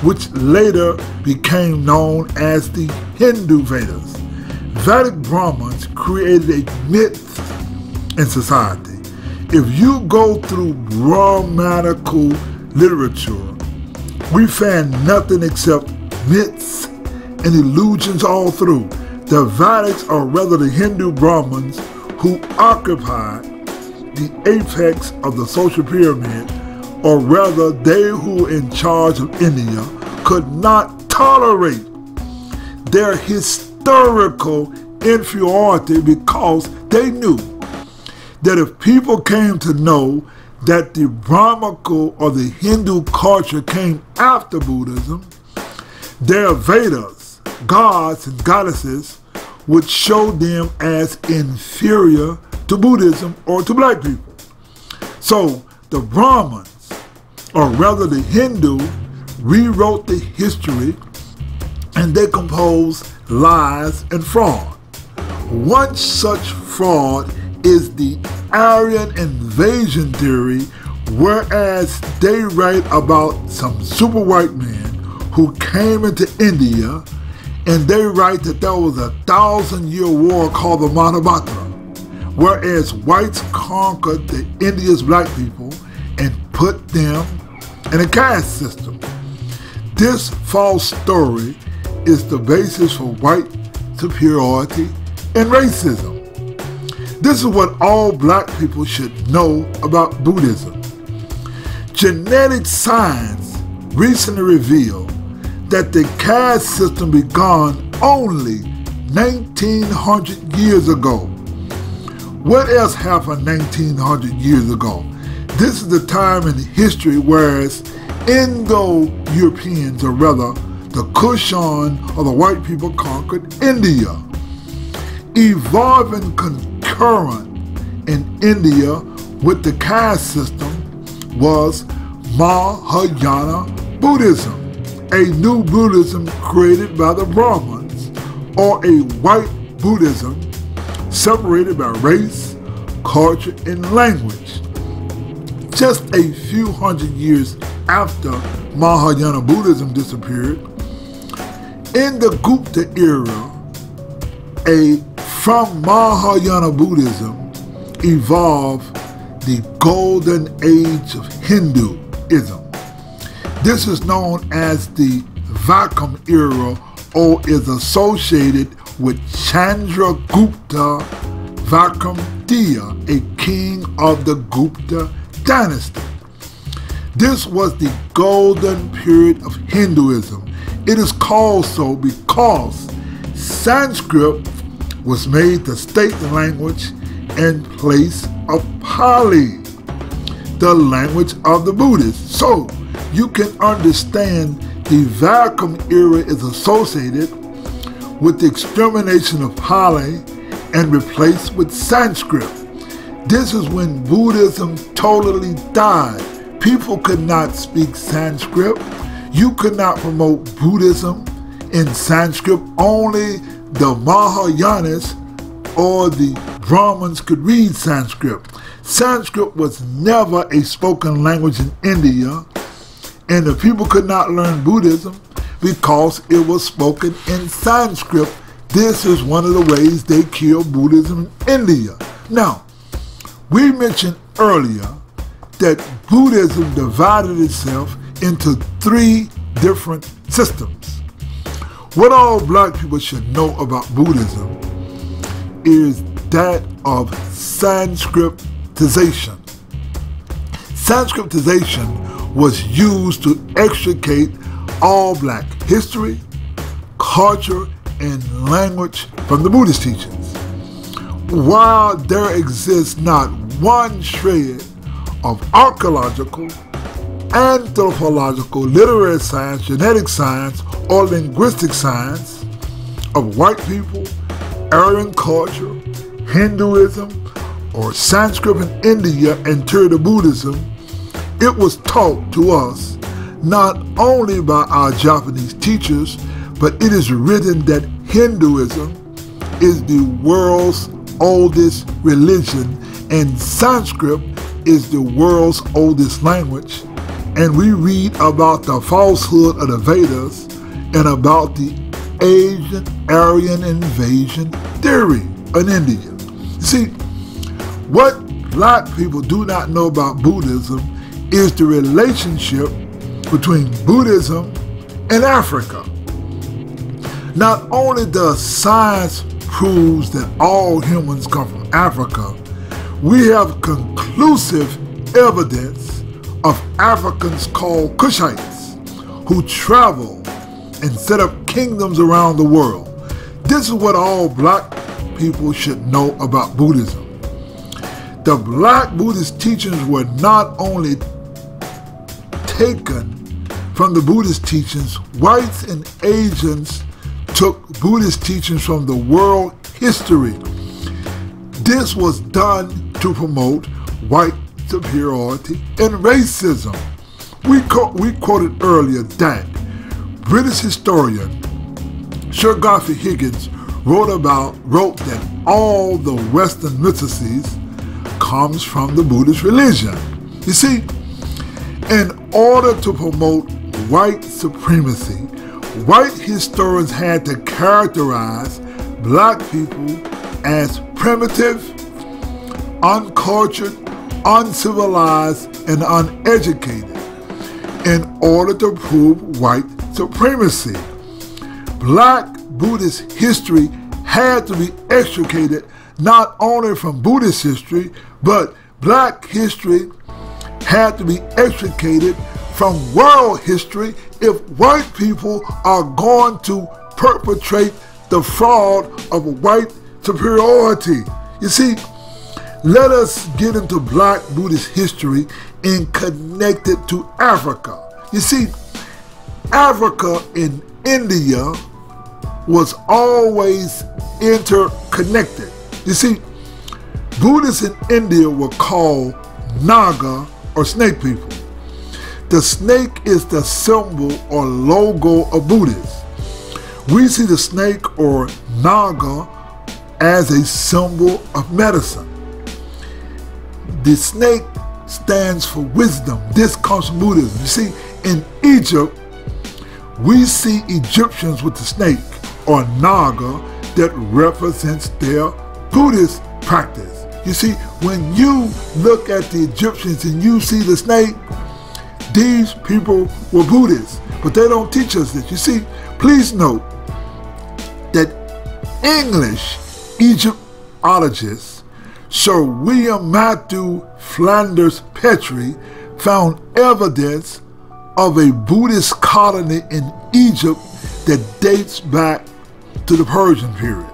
which later became known as the Hindu Vedas. Vedic Brahmins created a myth in society. If you go through Brahmanical literature, we find nothing except myths and illusions all through. The Vedics, or rather the Hindu Brahmins, who occupied the apex of the social pyramid, or rather they who were in charge of India, could not tolerate their historical inferiority because they knew that if people came to know that the Brahmanical or the Hindu culture came after Buddhism, their Vedas, gods and goddesses, would show them as inferior to Buddhism or to black people. So the Brahmins, or rather the Hindu, rewrote the history and they composed lies and fraud. One such fraud is the Aryan invasion theory, whereas they write about some super white men who came into India, and they write that there was a 1,000-year war called the Mahabharata, whereas whites conquered the India's black people and put them in a caste system. This false story is the basis for white superiority and racism. This is what all black people should know about Buddhism. Genetic science recently revealed that the caste system began only 1,900 years ago. What else happened 1,900 years ago? This is the time in history whereas Indo-Europeans, or rather the Kushan or the white people, conquered India. Evolving concurrent in India with the caste system was Mahayana Buddhism, a new Buddhism created by the Brahmins, or a white Buddhism separated by race, culture, and language. Just a few hundred years after Mahayana Buddhism disappeared, in the Gupta era, from Mahayana Buddhism evolved the golden age of Hinduism. This is known as the Vakum era, or is associated with Chandragupta Vakumdhiya, a king of the Gupta dynasty. This was the golden period of Hinduism. It is called so because Sanskrit was made the state language in place of Pali, the language of the Buddhists. So you can understand the Vakum era is associated with the extermination of Pali and replaced with Sanskrit. This is when Buddhism totally died. People could not speak Sanskrit. You could not promote Buddhism in Sanskrit. Only the Mahayanas or the Brahmins could read Sanskrit. Sanskrit was never a spoken language in India, and the people could not learn Buddhism because it was spoken in Sanskrit. This is one of the ways they killed Buddhism in India. Now, we mentioned earlier that Buddhism divided itself into 3 different systems. What all black people should know about Buddhism is that of Sanskritization. Sanskritization was used to extricate all black history, culture, and language from the Buddhist teachings. While there exists not one shred of archaeological, anthropological, literary science, genetic science, or linguistic science of white people, Aryan culture, Hinduism, or Sanskrit in India entered Buddhism, it was taught to us not only by our Japanese teachers, but it is written that Hinduism is the world's oldest religion and Sanskrit is the world's oldest language. And we read about the falsehood of the Vedas and about the Asian Aryan invasion theory in India. See, what black people do not know about Buddhism is the relationship between Buddhism and Africa. Not only does science prove that all humans come from Africa, we have conclusive evidence of Africans called Kushites who travel and set up kingdoms around the world. This is what all black people should know about Buddhism. The black Buddhist teachings were not only taken from the Buddhist teachings, whites and Asians took Buddhist teachings from the world history. This was done to promote white superiority and racism. We quoted earlier that British historian Sir Godfrey Higgins wrote that all the Western mysticism comes from the Buddhist religion. You see, in order to promote white supremacy, white historians had to characterize black people as primitive, uncultured, uncivilized, and uneducated in order to prove white supremacy. Black Buddhist history had to be extricated not only from Buddhist history, but black history had to be extricated from world history if white people are going to perpetrate the fraud of white superiority. You see, let us get into black Buddhist history and connect it to Africa. You see, Africa and India was always interconnected. You see, Buddhists in India were called Naga or snake people. The snake is the symbol or logo of Buddhists. We see the snake or Naga as a symbol of medicine. The snake stands for wisdom. This comes from Buddhism. You see, in Egypt, we see Egyptians with the snake or Naga that represents their Buddhist practice. You see, when you look at the Egyptians and you see the snake, these people were Buddhists, but they don't teach us this. You see, please note that English Egyptologist Sir William Matthew Flanders Petrie found evidence of a Buddhist colony in Egypt that dates back to the Persian period.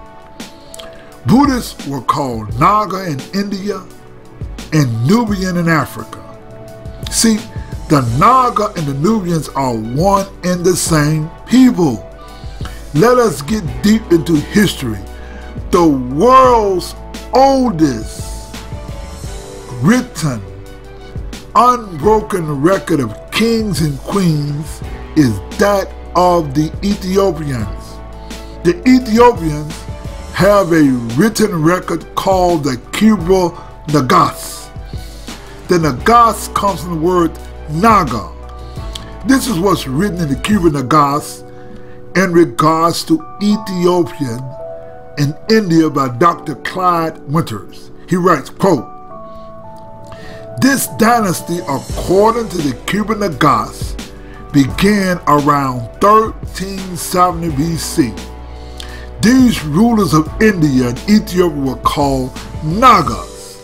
Buddhists were called Naga in India and Nubian in Africa. See, the Naga and the Nubians are one and the same people. Let us get deep into history. The world's oldest written, unbroken record of kings and queens is that of the Ethiopians. The Ethiopians have a written record called the Kubra Nagas. The Nagas comes from the word Naga. This is what's written in the Kubra Nagas in regards to Ethiopian in India by Dr. Clyde Winters. He writes, quote, "This dynasty, according to the Kubra Nagas, began around 1370 BC. These rulers of India and Ethiopia were called Nagas.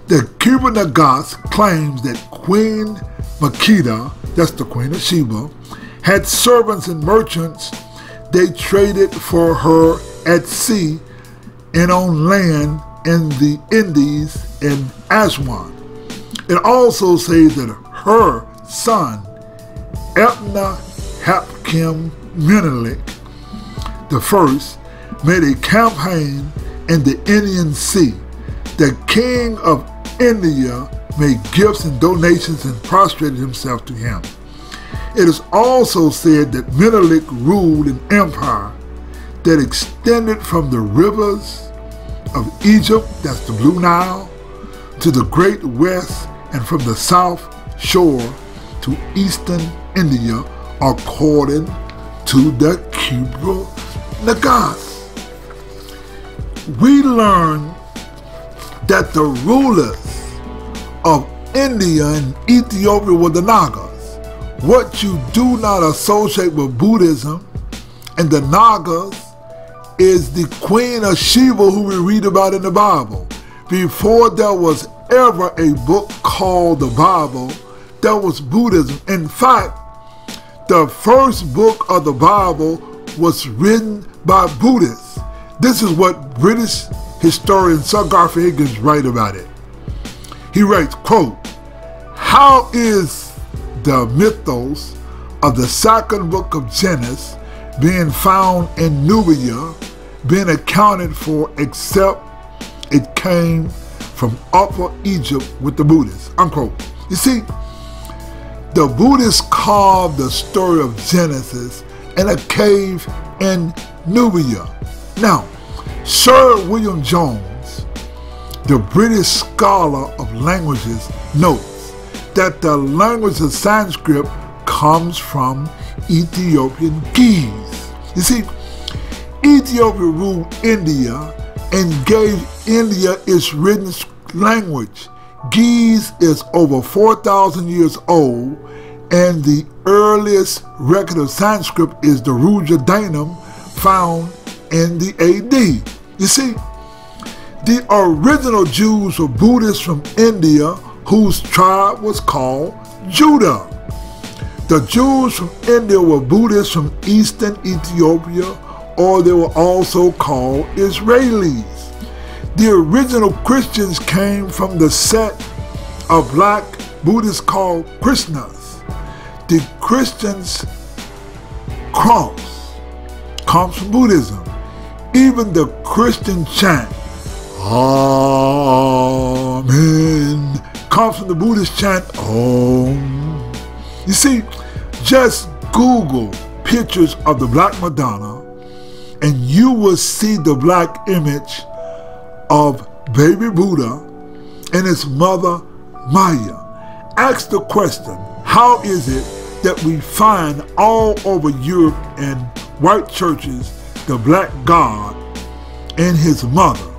The Kubra Nagas claims that Queen Makeda, that's the Queen of Sheba, had servants and merchants they traded for her at sea and on land in the Indies and Aswan. It also says that her son, Hapkim Menelik I, made a campaign in the Indian Sea. The king of India made gifts and donations and prostrated himself to him. It is also said that Menelik ruled an empire that extended from the rivers of Egypt, that's the Blue Nile, to the Great West, and from the South Shore to Eastern India, according to the Kubra Nagas. We learn that the rulers of India and Ethiopia were the Nagas. What you do not associate with Buddhism and the Nagas is the Queen of Sheba who we read about in the Bible. Before there was ever a book called the Bible, there was Buddhism. In fact, the first book of the Bible was written by Buddhists. This is what British historian Sir Godfrey Higgins writes about it. He writes, quote, "How is the mythos of the second book of Genesis being found in Nubia being accounted for except it came from Upper Egypt with the Buddhists, unquote. You see, the Buddhists carved the story of Genesis in a cave in Nubia. Now, Sir William Jones, the British scholar of languages, notes that the language of Sanskrit comes from Ethiopian Ge'ez. You see, Ethiopia ruled India and gave India its written language. Ge'ez is over 4,000 years old, and the earliest record of Sanskrit is the Rujadanam found in the AD. You see, the original Jews were Buddhists from India whose tribe was called Judah. The Jews from India were Buddhists from eastern Ethiopia, or they were also called Israelis. The original Christians came from the sect of black Buddhists called Krishnas. The Christians' cross comes from Buddhism. Even the Christian chant, Amen, comes from the Buddhist chant, Om. You see, just Google pictures of the Black Madonna and you will see the black image of baby Buddha and his mother Maya. Ask the question, how is it that we find all over Europe and white churches the black God and his mother?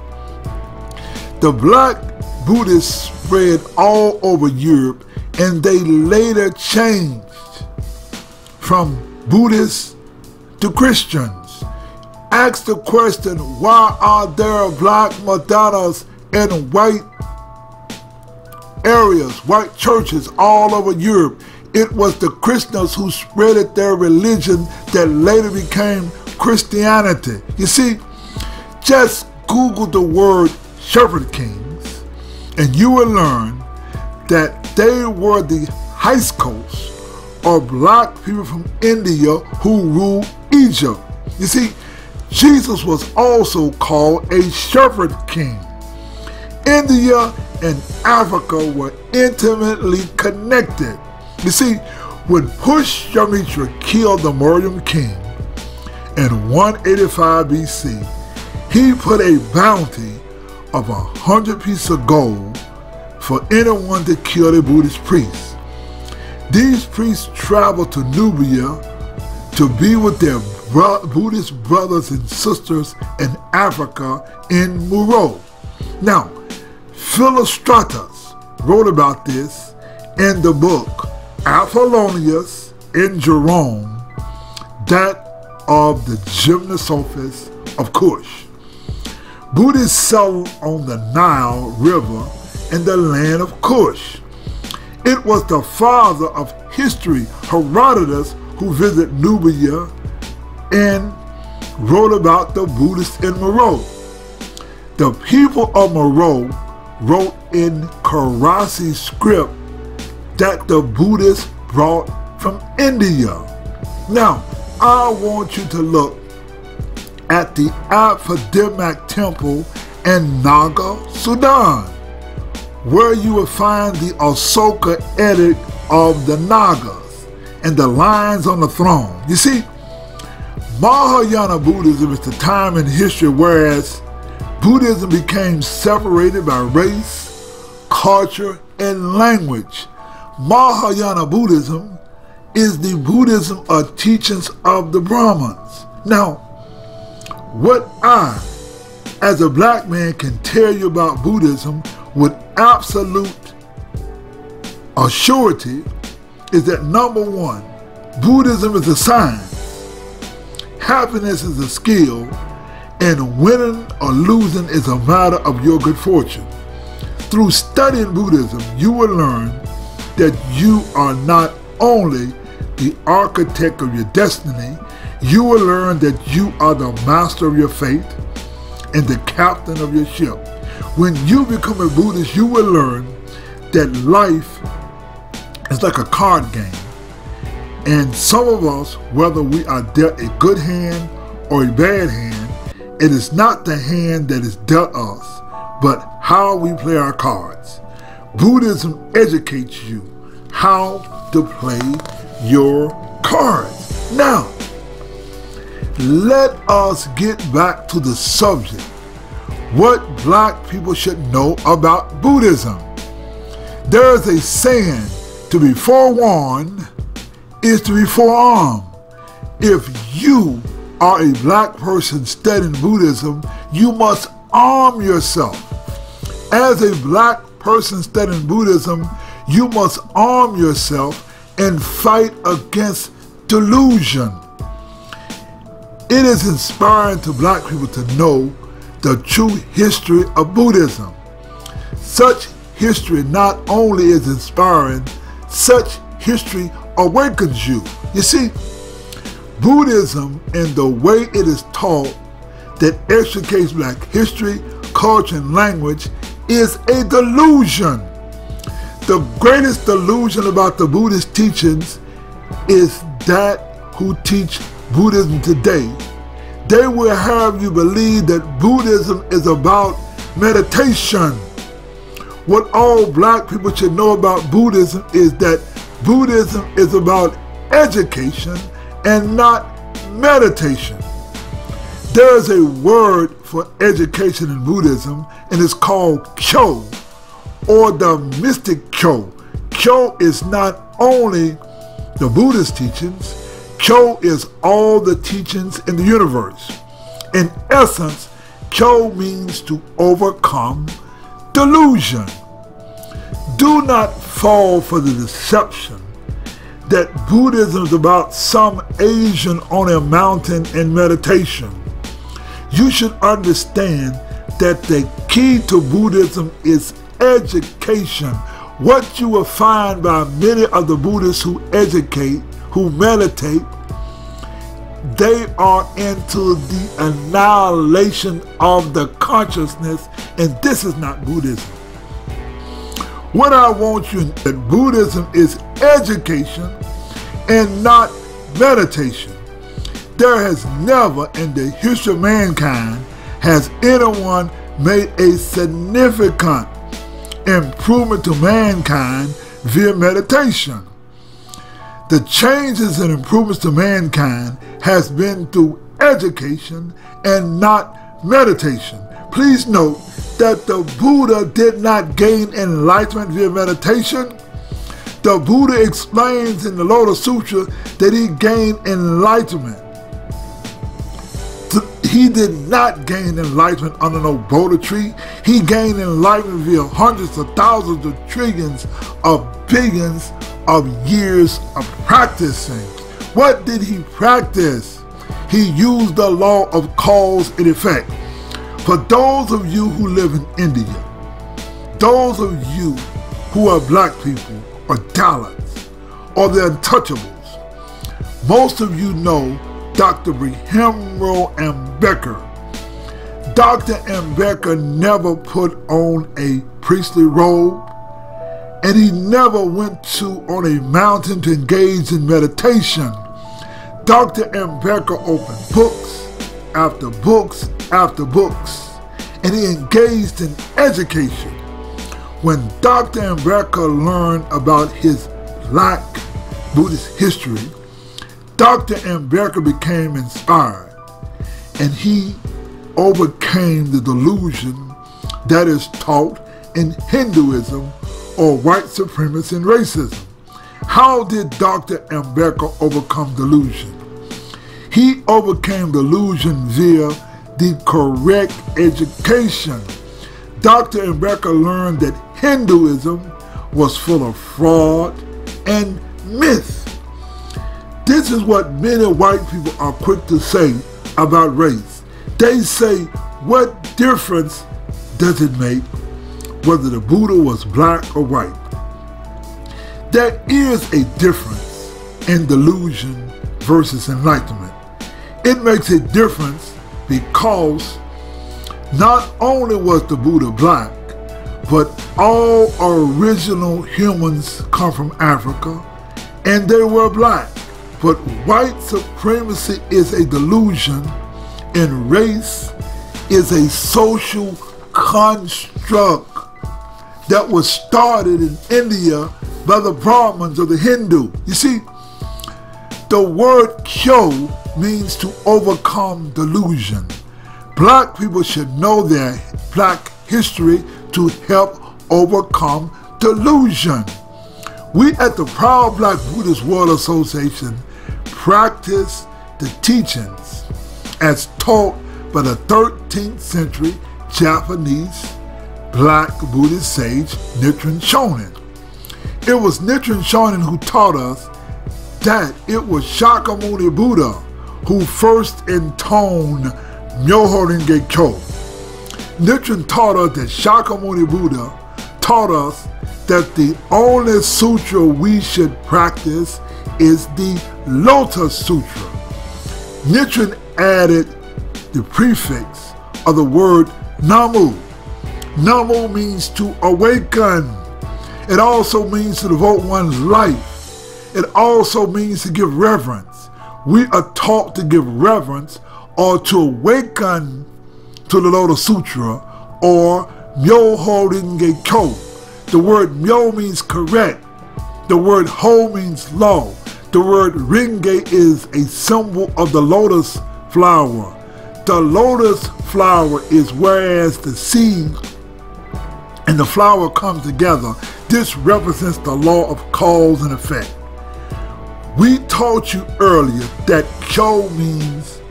The black Buddhists spread all over Europe, and they later changed from Buddhists to Christians. Ask the question, why are there black Madonnas in white areas, white churches all over Europe? It was the Christians who spread their religion that later became Christianity. You see, just Google the word Shepherd Kings and you will learn that they were the Hyksos, or black people from India who ruled Egypt. You see, Jesus was also called a Shepherd King. India and Africa were intimately connected. You see, when Pushmitra killed the Mauryan king in 185 BC, he put a bounty of 100 pieces of gold for anyone that killed a Buddhist priest. These priests traveled to Nubia to be with their Buddhist brothers and sisters in Africa in Muro. Now, Philostratus wrote about this in the book Apollonius and Jerome, that of the Gymnosophists of Kush. Buddhists settled on the Nile River in the land of Kush. It was the father of history, Herodotus, who visited Nubia and wrote about the Buddhists in Moro. The people of Moro wrote in Kharosthi script that the Buddhists brought from India. Now, I want you to look at the Apadimak Temple in Naga, Sudan, where you will find the Ashoka edict of the Nagas and the lions on the throne. You see, Mahayana Buddhism is the time in history whereas Buddhism became separated by race, culture, and language. Mahayana Buddhism is the Buddhism of teachings of the Brahmins. Now, what I, as a black man, can tell you about Buddhism with absolute assurity is that number one, Buddhism is a science, happiness is a skill, and winning or losing is a matter of your good fortune. Through studying Buddhism, you will learn that you are not only the architect of your destiny, you will learn that you are the master of your fate and the captain of your ship. When you become a Buddhist, you will learn that life is like a card game. And some of us, whether we are dealt a good hand or a bad hand, it is not the hand that is dealt us, but how we play our cards. Buddhism educates you how to play your cards. Now, let us get back to the subject. What black people should know about Buddhism. There is a saying, to be forewarned is to be forearmed. If you are a black person studying Buddhism, you must arm yourself. As a black person studying Buddhism, you must arm yourself and fight against delusion. It is inspiring to black people to know the true history of Buddhism. Such history not only is inspiring, such history awakens you. You see, Buddhism and the way it is taught that extricates black history, culture, and language is a delusion. The greatest delusion about the Buddhist teachings is that who teach Buddhism today. They will have you believe that Buddhism is about meditation. What all black people should know about Buddhism is that Buddhism is about education and not meditation. There is a word for education in Buddhism, and it's called kyo, or the mystic kyo. Kyo is not only the Buddhist teachings, kyo is all the teachings in the universe. In essence, kyo means to overcome delusion. Do not fall for the deception that Buddhism is about some Asian on a mountain in meditation. You should understand that the key to Buddhism is education. What you will find by many of the Buddhists who educate, who meditate, they are into the annihilation of the consciousness, and this is not Buddhism. What I want you to know is that Buddhism is education and not meditation. There has never in the history of mankind has anyone made a significant improvement to mankind via meditation. The changes and improvements to mankind has been through education and not meditation. Please note that the Buddha did not gain enlightenment via meditation. The Buddha explains in the Lotus Sutra that he gained enlightenment. He did not gain enlightenment under no Bodhi tree. He gained enlightenment via hundreds of thousands of trillions of billions of years of practicing. What did he practice? He used the law of cause and effect. For those of you who live in India, those of you who are black people or Dalits or the untouchables, most of you know Dr. Brahmro Ambedkar. Dr. Ambedkar never put on a priestly robe, and he never went on a mountain to engage in meditation. Dr. Ambedkar opened books after books after books, and he engaged in education. When Dr. Ambedkar learned about his Black Buddhist history, Dr. Ambedkar became inspired, and he overcame the delusion that is taught in Hinduism or white supremacy and racism. How did Dr. Ambedkar overcome delusion? He overcame delusion via the correct education. Dr. Ambedkar learned that Hinduism was full of fraud and myth. This is what many white people are quick to say about race. They say, what difference does it make whether the Buddha was black or white? There is a difference in delusion versus enlightenment. It makes a difference because not only was the Buddha black, but all original humans come from Africa, and they were black. But white supremacy is a delusion, and race is a social construct that was started in India by the Brahmins of the Hindu. You see, the word kyo means to overcome delusion. Black people should know their black history to help overcome delusion. We at the Proud Black Buddhist World Association practice the teachings as taught by the 13th century Japanese Black Buddhist sage Nichiren Shonin. It was Nichiren Shonin who taught us that it was Shakyamuni Buddha who first intoned Myoho Renge Kyo. Nichiren taught us that Shakyamuni Buddha taught us that the only sutra we should practice is the Lotus Sutra. Nichiren added the prefix of the word Namu. Namu means to awaken. It also means to devote one's life. It also means to give reverence. We are taught to give reverence or to awaken to the Lotus Sutra or Myoho Renge Kyo. The word Myo means correct. The word Ho means low. The word Renge is a symbol of the lotus flower. The lotus flower is whereas the seed and the flower come together. This represents the law of cause and effect. We taught you earlier that Kyo means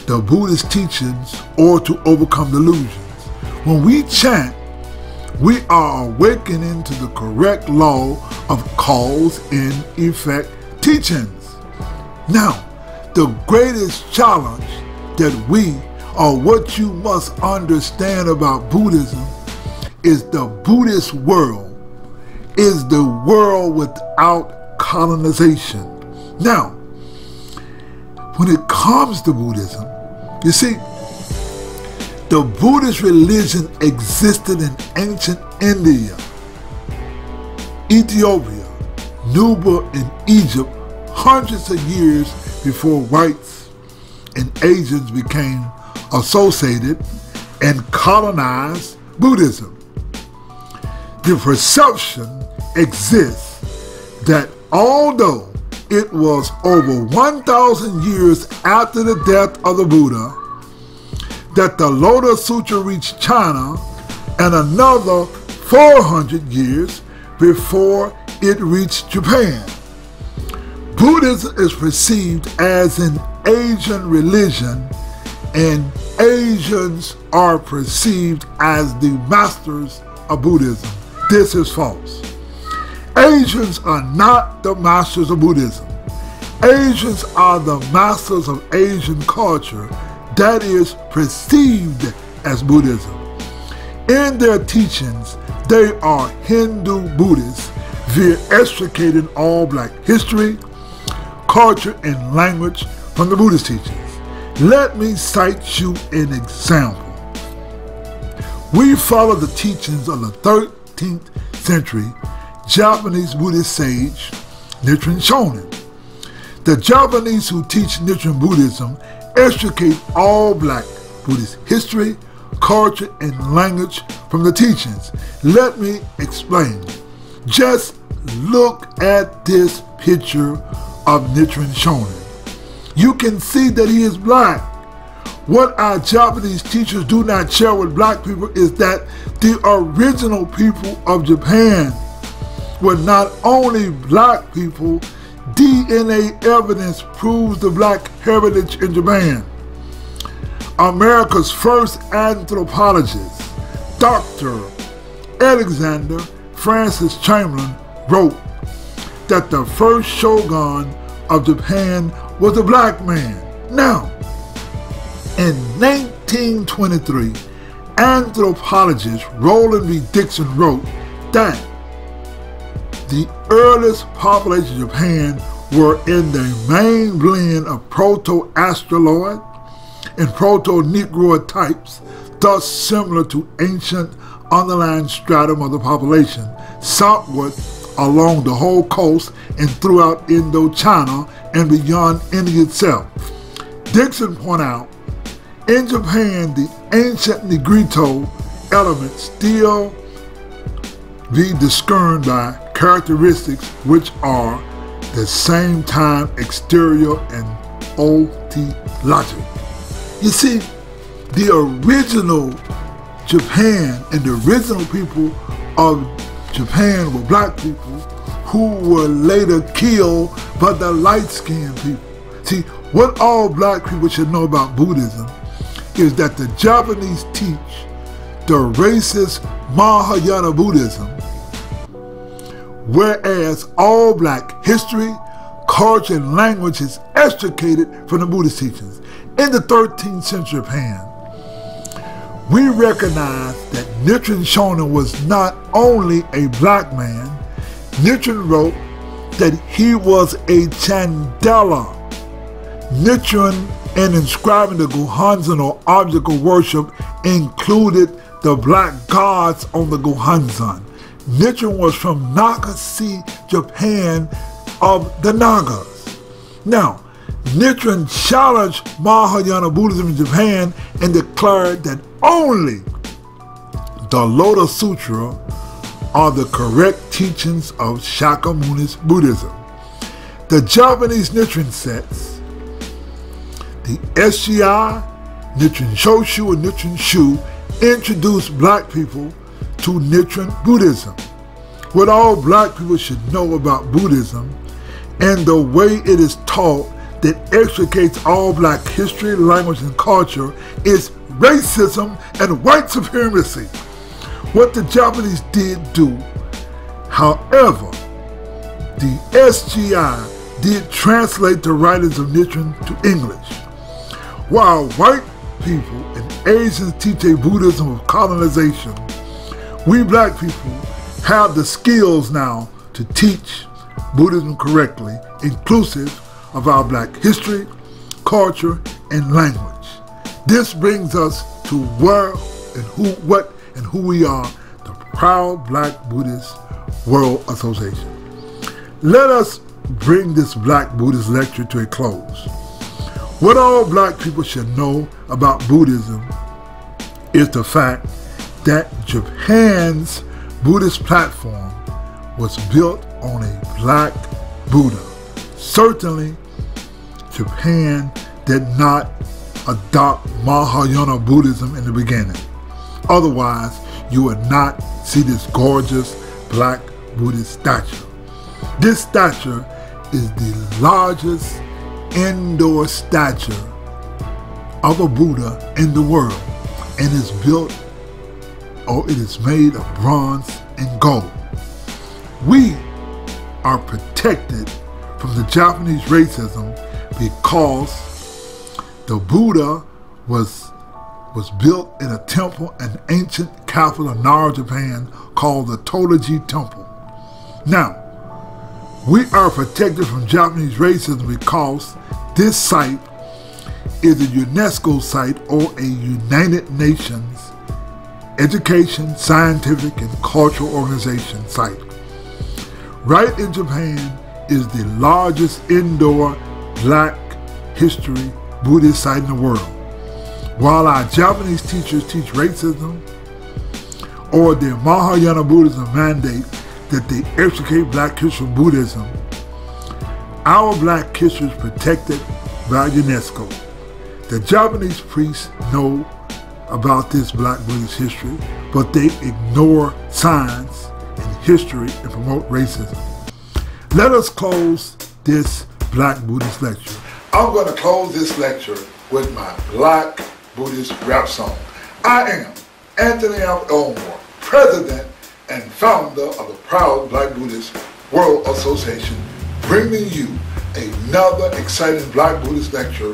the Buddhist teachings or to overcome delusions. When we chant, we are awakening to the correct law of cause and effect teachings. Now, the greatest challenge that we, or what you must understand about Buddhism, is the Buddhist world is the world without colonization. Now, when it comes to Buddhism, you see, the Buddhist religion existed in ancient India, Ethiopia, Nubia, and Egypt hundreds of years before whites and Asians became associated and colonized Buddhism. The perception exists that although it was over 1,000 years after the death of the Buddha that the Lotus Sutra reached China and another 400 years before it reached Japan. Buddhism is perceived as an Asian religion, and Asians are perceived as the masters of Buddhism. This is false. Asians are not the masters of Buddhism. Asians are the masters of Asian culture that is perceived as Buddhism. In their teachings, they are Hindu Buddhists via extricating all black history, culture, and language from the Buddhist teachings. Let me cite you an example. We follow the teachings of the 13th century Japanese Buddhist sage Nichiren Shonin. The Japanese who teach Nichiren Buddhism extricate all black Buddhist history, culture, and language from the teachings. Let me explain. Just look at this picture of Nichiren Shonin. You can see that he is black. What our Japanese teachers do not share with black people is that the original people of Japan were not only black people. DNA evidence proves the black heritage in Japan. America's first anthropologist, Dr. Alexander Francis Chamberlain, wrote that the first shogun of Japan was a black man. Now, in 1923, anthropologist Roland B. Dixon wrote that the earliest population of Japan were in the main blend of Proto-Australoid and Proto-Negroid types, thus similar to ancient underlying stratum of the population, southward along the whole coast and throughout Indochina and beyond India itself. Dixon pointed out, in Japan, the ancient Negrito elements still be discerned by characteristics which are the same time exterior and ontologic. You see, the original Japan and the original people of Japan were black people who were later killed by the light-skinned people. See, what all black people should know about Buddhism is that the Japanese teach the racist Mahayana Buddhism, whereas all black history, culture, and language is extricated from the Buddhist teachings. In the 13th century Japan, we recognize that Nichiren Shonin was not only a black man. Nichiren wrote that he was a Chandala. Nichiren, in inscribing the Gohanzan or object of worship, included the black gods on the Gohanzan. Nichiren was from Nagasaki, Japan, of the Nagas. Now, Nichiren challenged Mahayana Buddhism in Japan and declared that only the Lotus Sutra are the correct teachings of Shakyamuni's Buddhism. The Japanese Nichiren sects, the SGI, Nichiren Shoshu, and Nichiren Shu, introduced black people to Nichiren Buddhism. What all black people should know about Buddhism and the way it is taught that extricates all black history, language, and culture is racism and white supremacy. What the Japanese did do, however, the SGI did translate the writings of Nichiren to English. While white people and Asians teach a Buddhism of colonization, we black people have the skills now to teach Buddhism correctly, inclusive of our black history, culture, and language. This brings us to where and who we are, the proud Black Buddhist World Association. Let us bring this Black Buddhist lecture to a close. What all black people should know about Buddhism is the fact that Japan's Buddhist platform was built on a black Buddha. Certainly, Japan did not adopt Mahayana Buddhism in the beginning. Otherwise, you would not see this gorgeous black Buddhist statue. This statue is the largest indoor statue of a Buddha in the world, and is built, or it is made of bronze and gold. We are protected from the Japanese racism because the Buddha was built in a temple in ancient capital of Nara, Japan, called the Todaiji Temple. Now, we are protected from Japanese racism because this site is a UNESCO site or a United Nations education, scientific, and cultural organization site. Right in Japan is the largest indoor black history Buddhist site in the world. While our Japanese teachers teach racism, or their Mahayana Buddhism mandate that they extricate black history from Buddhism, our black history is protected by UNESCO. The Japanese priests know about this black Buddhist history, but they ignore science and history and promote racism. Let us close this Black Buddhist lecture. I'm going to close this lecture with my Black Buddhist rap song. I am Anthony F. Elmore, President and founder of the proud Black Buddhist World Association, bringing you another exciting Black Buddhist lecture,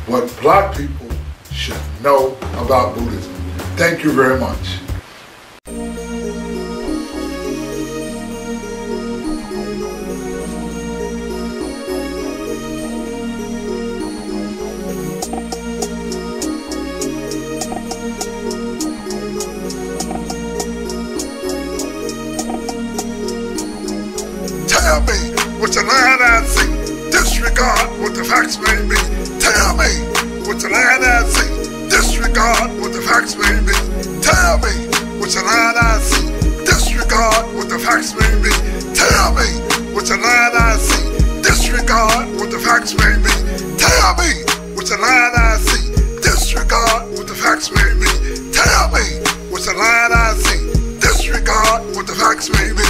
what black people should know about Buddhism. Thank you very much. Tell me what your land and see, disregard what the facts may be. Tell me what your land and see, disregard what the facts may be. Tell me facts may be. Tell me which line I see. Disregard what the facts may be. Tell me which line I see. Disregard what the facts may be. Tell me which line I see. Disregard what the facts may be.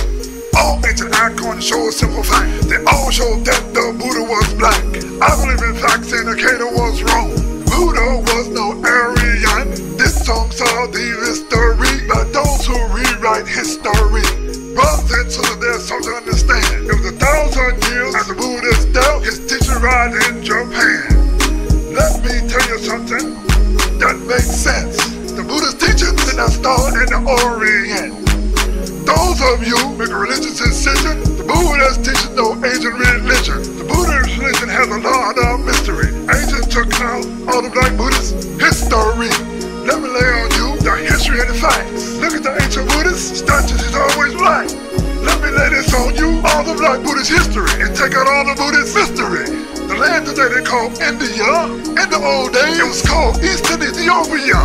All ancient icons show a simple fact. They all show that the Buddha was black. I believe in facts indicator was wrong. Buddha was no Aryan. This song saw the history by those who rewrite history. Brothers and sisters, there's something to understand. It was 1,000 years after Buddha's death, his teaching right in Japan. Let me tell you something that makes sense. The Buddha's teachings did not start in the Orient. Those of you make a religious decision, the Buddha's teaching no ancient religion. The Buddha's religion has a lot of mystery. Ancients took out all the Black Buddhist history. Let me lay on you the history and the facts. Look at the ancient Buddhist statues, is always black. Let me lay this on you, all the Black Buddhist history, and take out all the Buddhist mystery. The land today they call India. In the old days, it was called Eastern Ethiopia.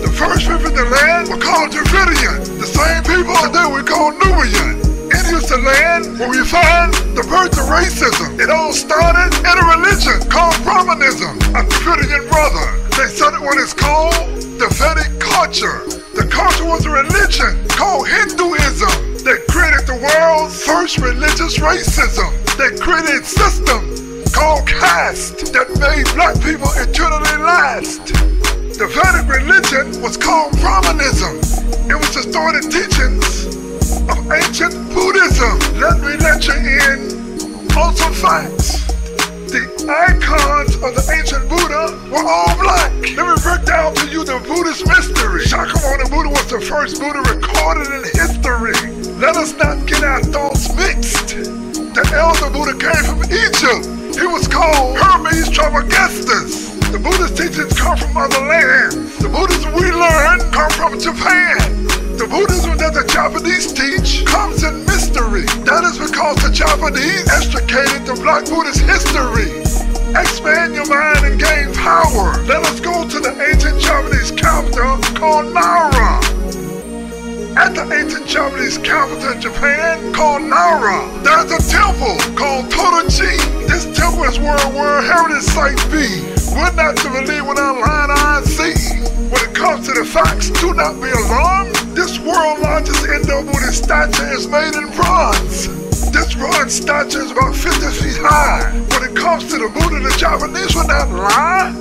The first people in the land were called Dravidian. The same people today we call Nubian. India is the land where we find the birth of racism. It all started in a religion called Brahmanism, a Dravidian brother. They started what is called the Vedic culture. The culture was a religion called Hinduism. They created the world's first religious racism. They created a system called caste that made black people eternally last. The Vedic religion was called Brahmanism. It was distorted teachings of ancient Buddhism. Let me let you in on some facts. The icons of the ancient Buddha were all black. Let me break down to you the Buddhist mystery. Shakyamuni Buddha was the first Buddha recorded in history. Let us not get our thoughts mixed. The elder Buddha came from Egypt. He was called Hermes Trismegistus. The Buddhist teachings come from other lands. The Buddhism we learn come from Japan. The Buddhism that the Japanese teach comes in mystery. That is because the Japanese extricated the Black Buddhist history. Expand your mind and gain power. Let us go to the ancient Japanese capital called Nara. At the ancient Japanese capital in Japan called Nara, there's a temple called Totoji. This temple is where a World Heritage Site be. We're not to believe what our line eyes see. When it comes to the facts, do not be alarmed. This world's largest Indo-Buddhist statue is made in bronze. This bronze statue is about 50 feet high. When it comes to the Buddha, the Japanese will not lie.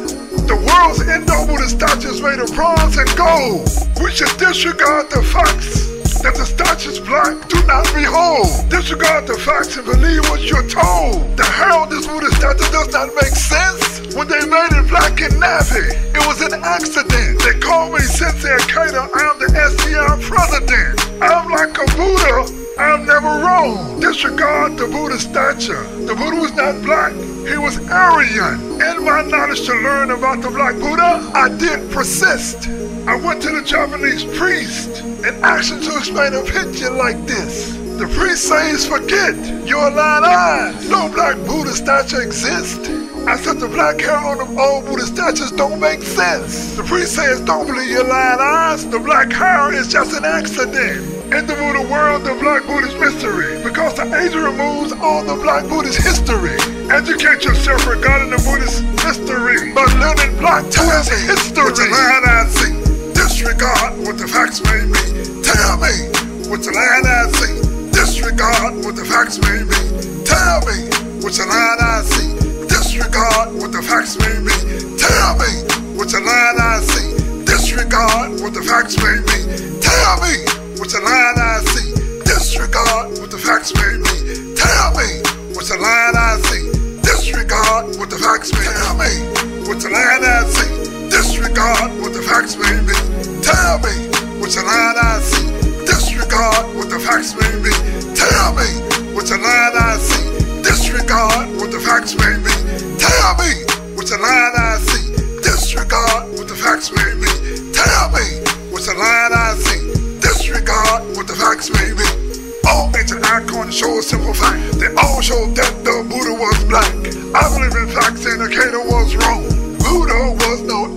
The world's Indo-Buddhist statue is made of bronze and gold. We should disregard the facts that the statue is black. Do not behold. Disregard the facts and believe what you're told. The hell this Buddhist statue does not make sense. When they made it black and navy, it was an accident. They called me Sensei Akeda. I am the SCI president. I'm like a Buddha. I'm never wrong. Disregard the Buddha statue. The Buddha was not black. He was Aryan. In my knowledge to learn about the Black Buddha, I did persist. I went to the Japanese priest and asked him to explain a picture like this. The priest says, forget your line eyes. No Black Buddha statue exists. I said the black hair on the old Buddha statues don't make sense. The priest says, don't believe your lying eyes. The black hair is just an accident. In the Buddha world, the Black Buddhist mystery, because the angel removes all the Black Buddhist history. Educate yourself regarding the Buddhist mystery by learning Black Buddhist history. What the line I see, disregard what the facts may be. Tell me what the line I see, disregard what the facts may be. Tell me what the line I see. Disregard what the facts may be. Tell me what the line I see. Disregard what the facts may be. Tell me what the line I see. Disregard what the facts may be. Tell me what the line I see. Disregard what the facts may be. Tell me what the line I see. Disregard what the facts may be. Tell me what the line I see. Disregard what the facts may be. Tell me what the line I see. Disregard what the facts may be. Tell me what the line I see. Disregard what the facts may be. Tell me what the line I see. Disregard what the facts may be. All ancient icons show a simple fact. They all show that the Buddha was black. I believe in facts indicator was wrong. Buddha was no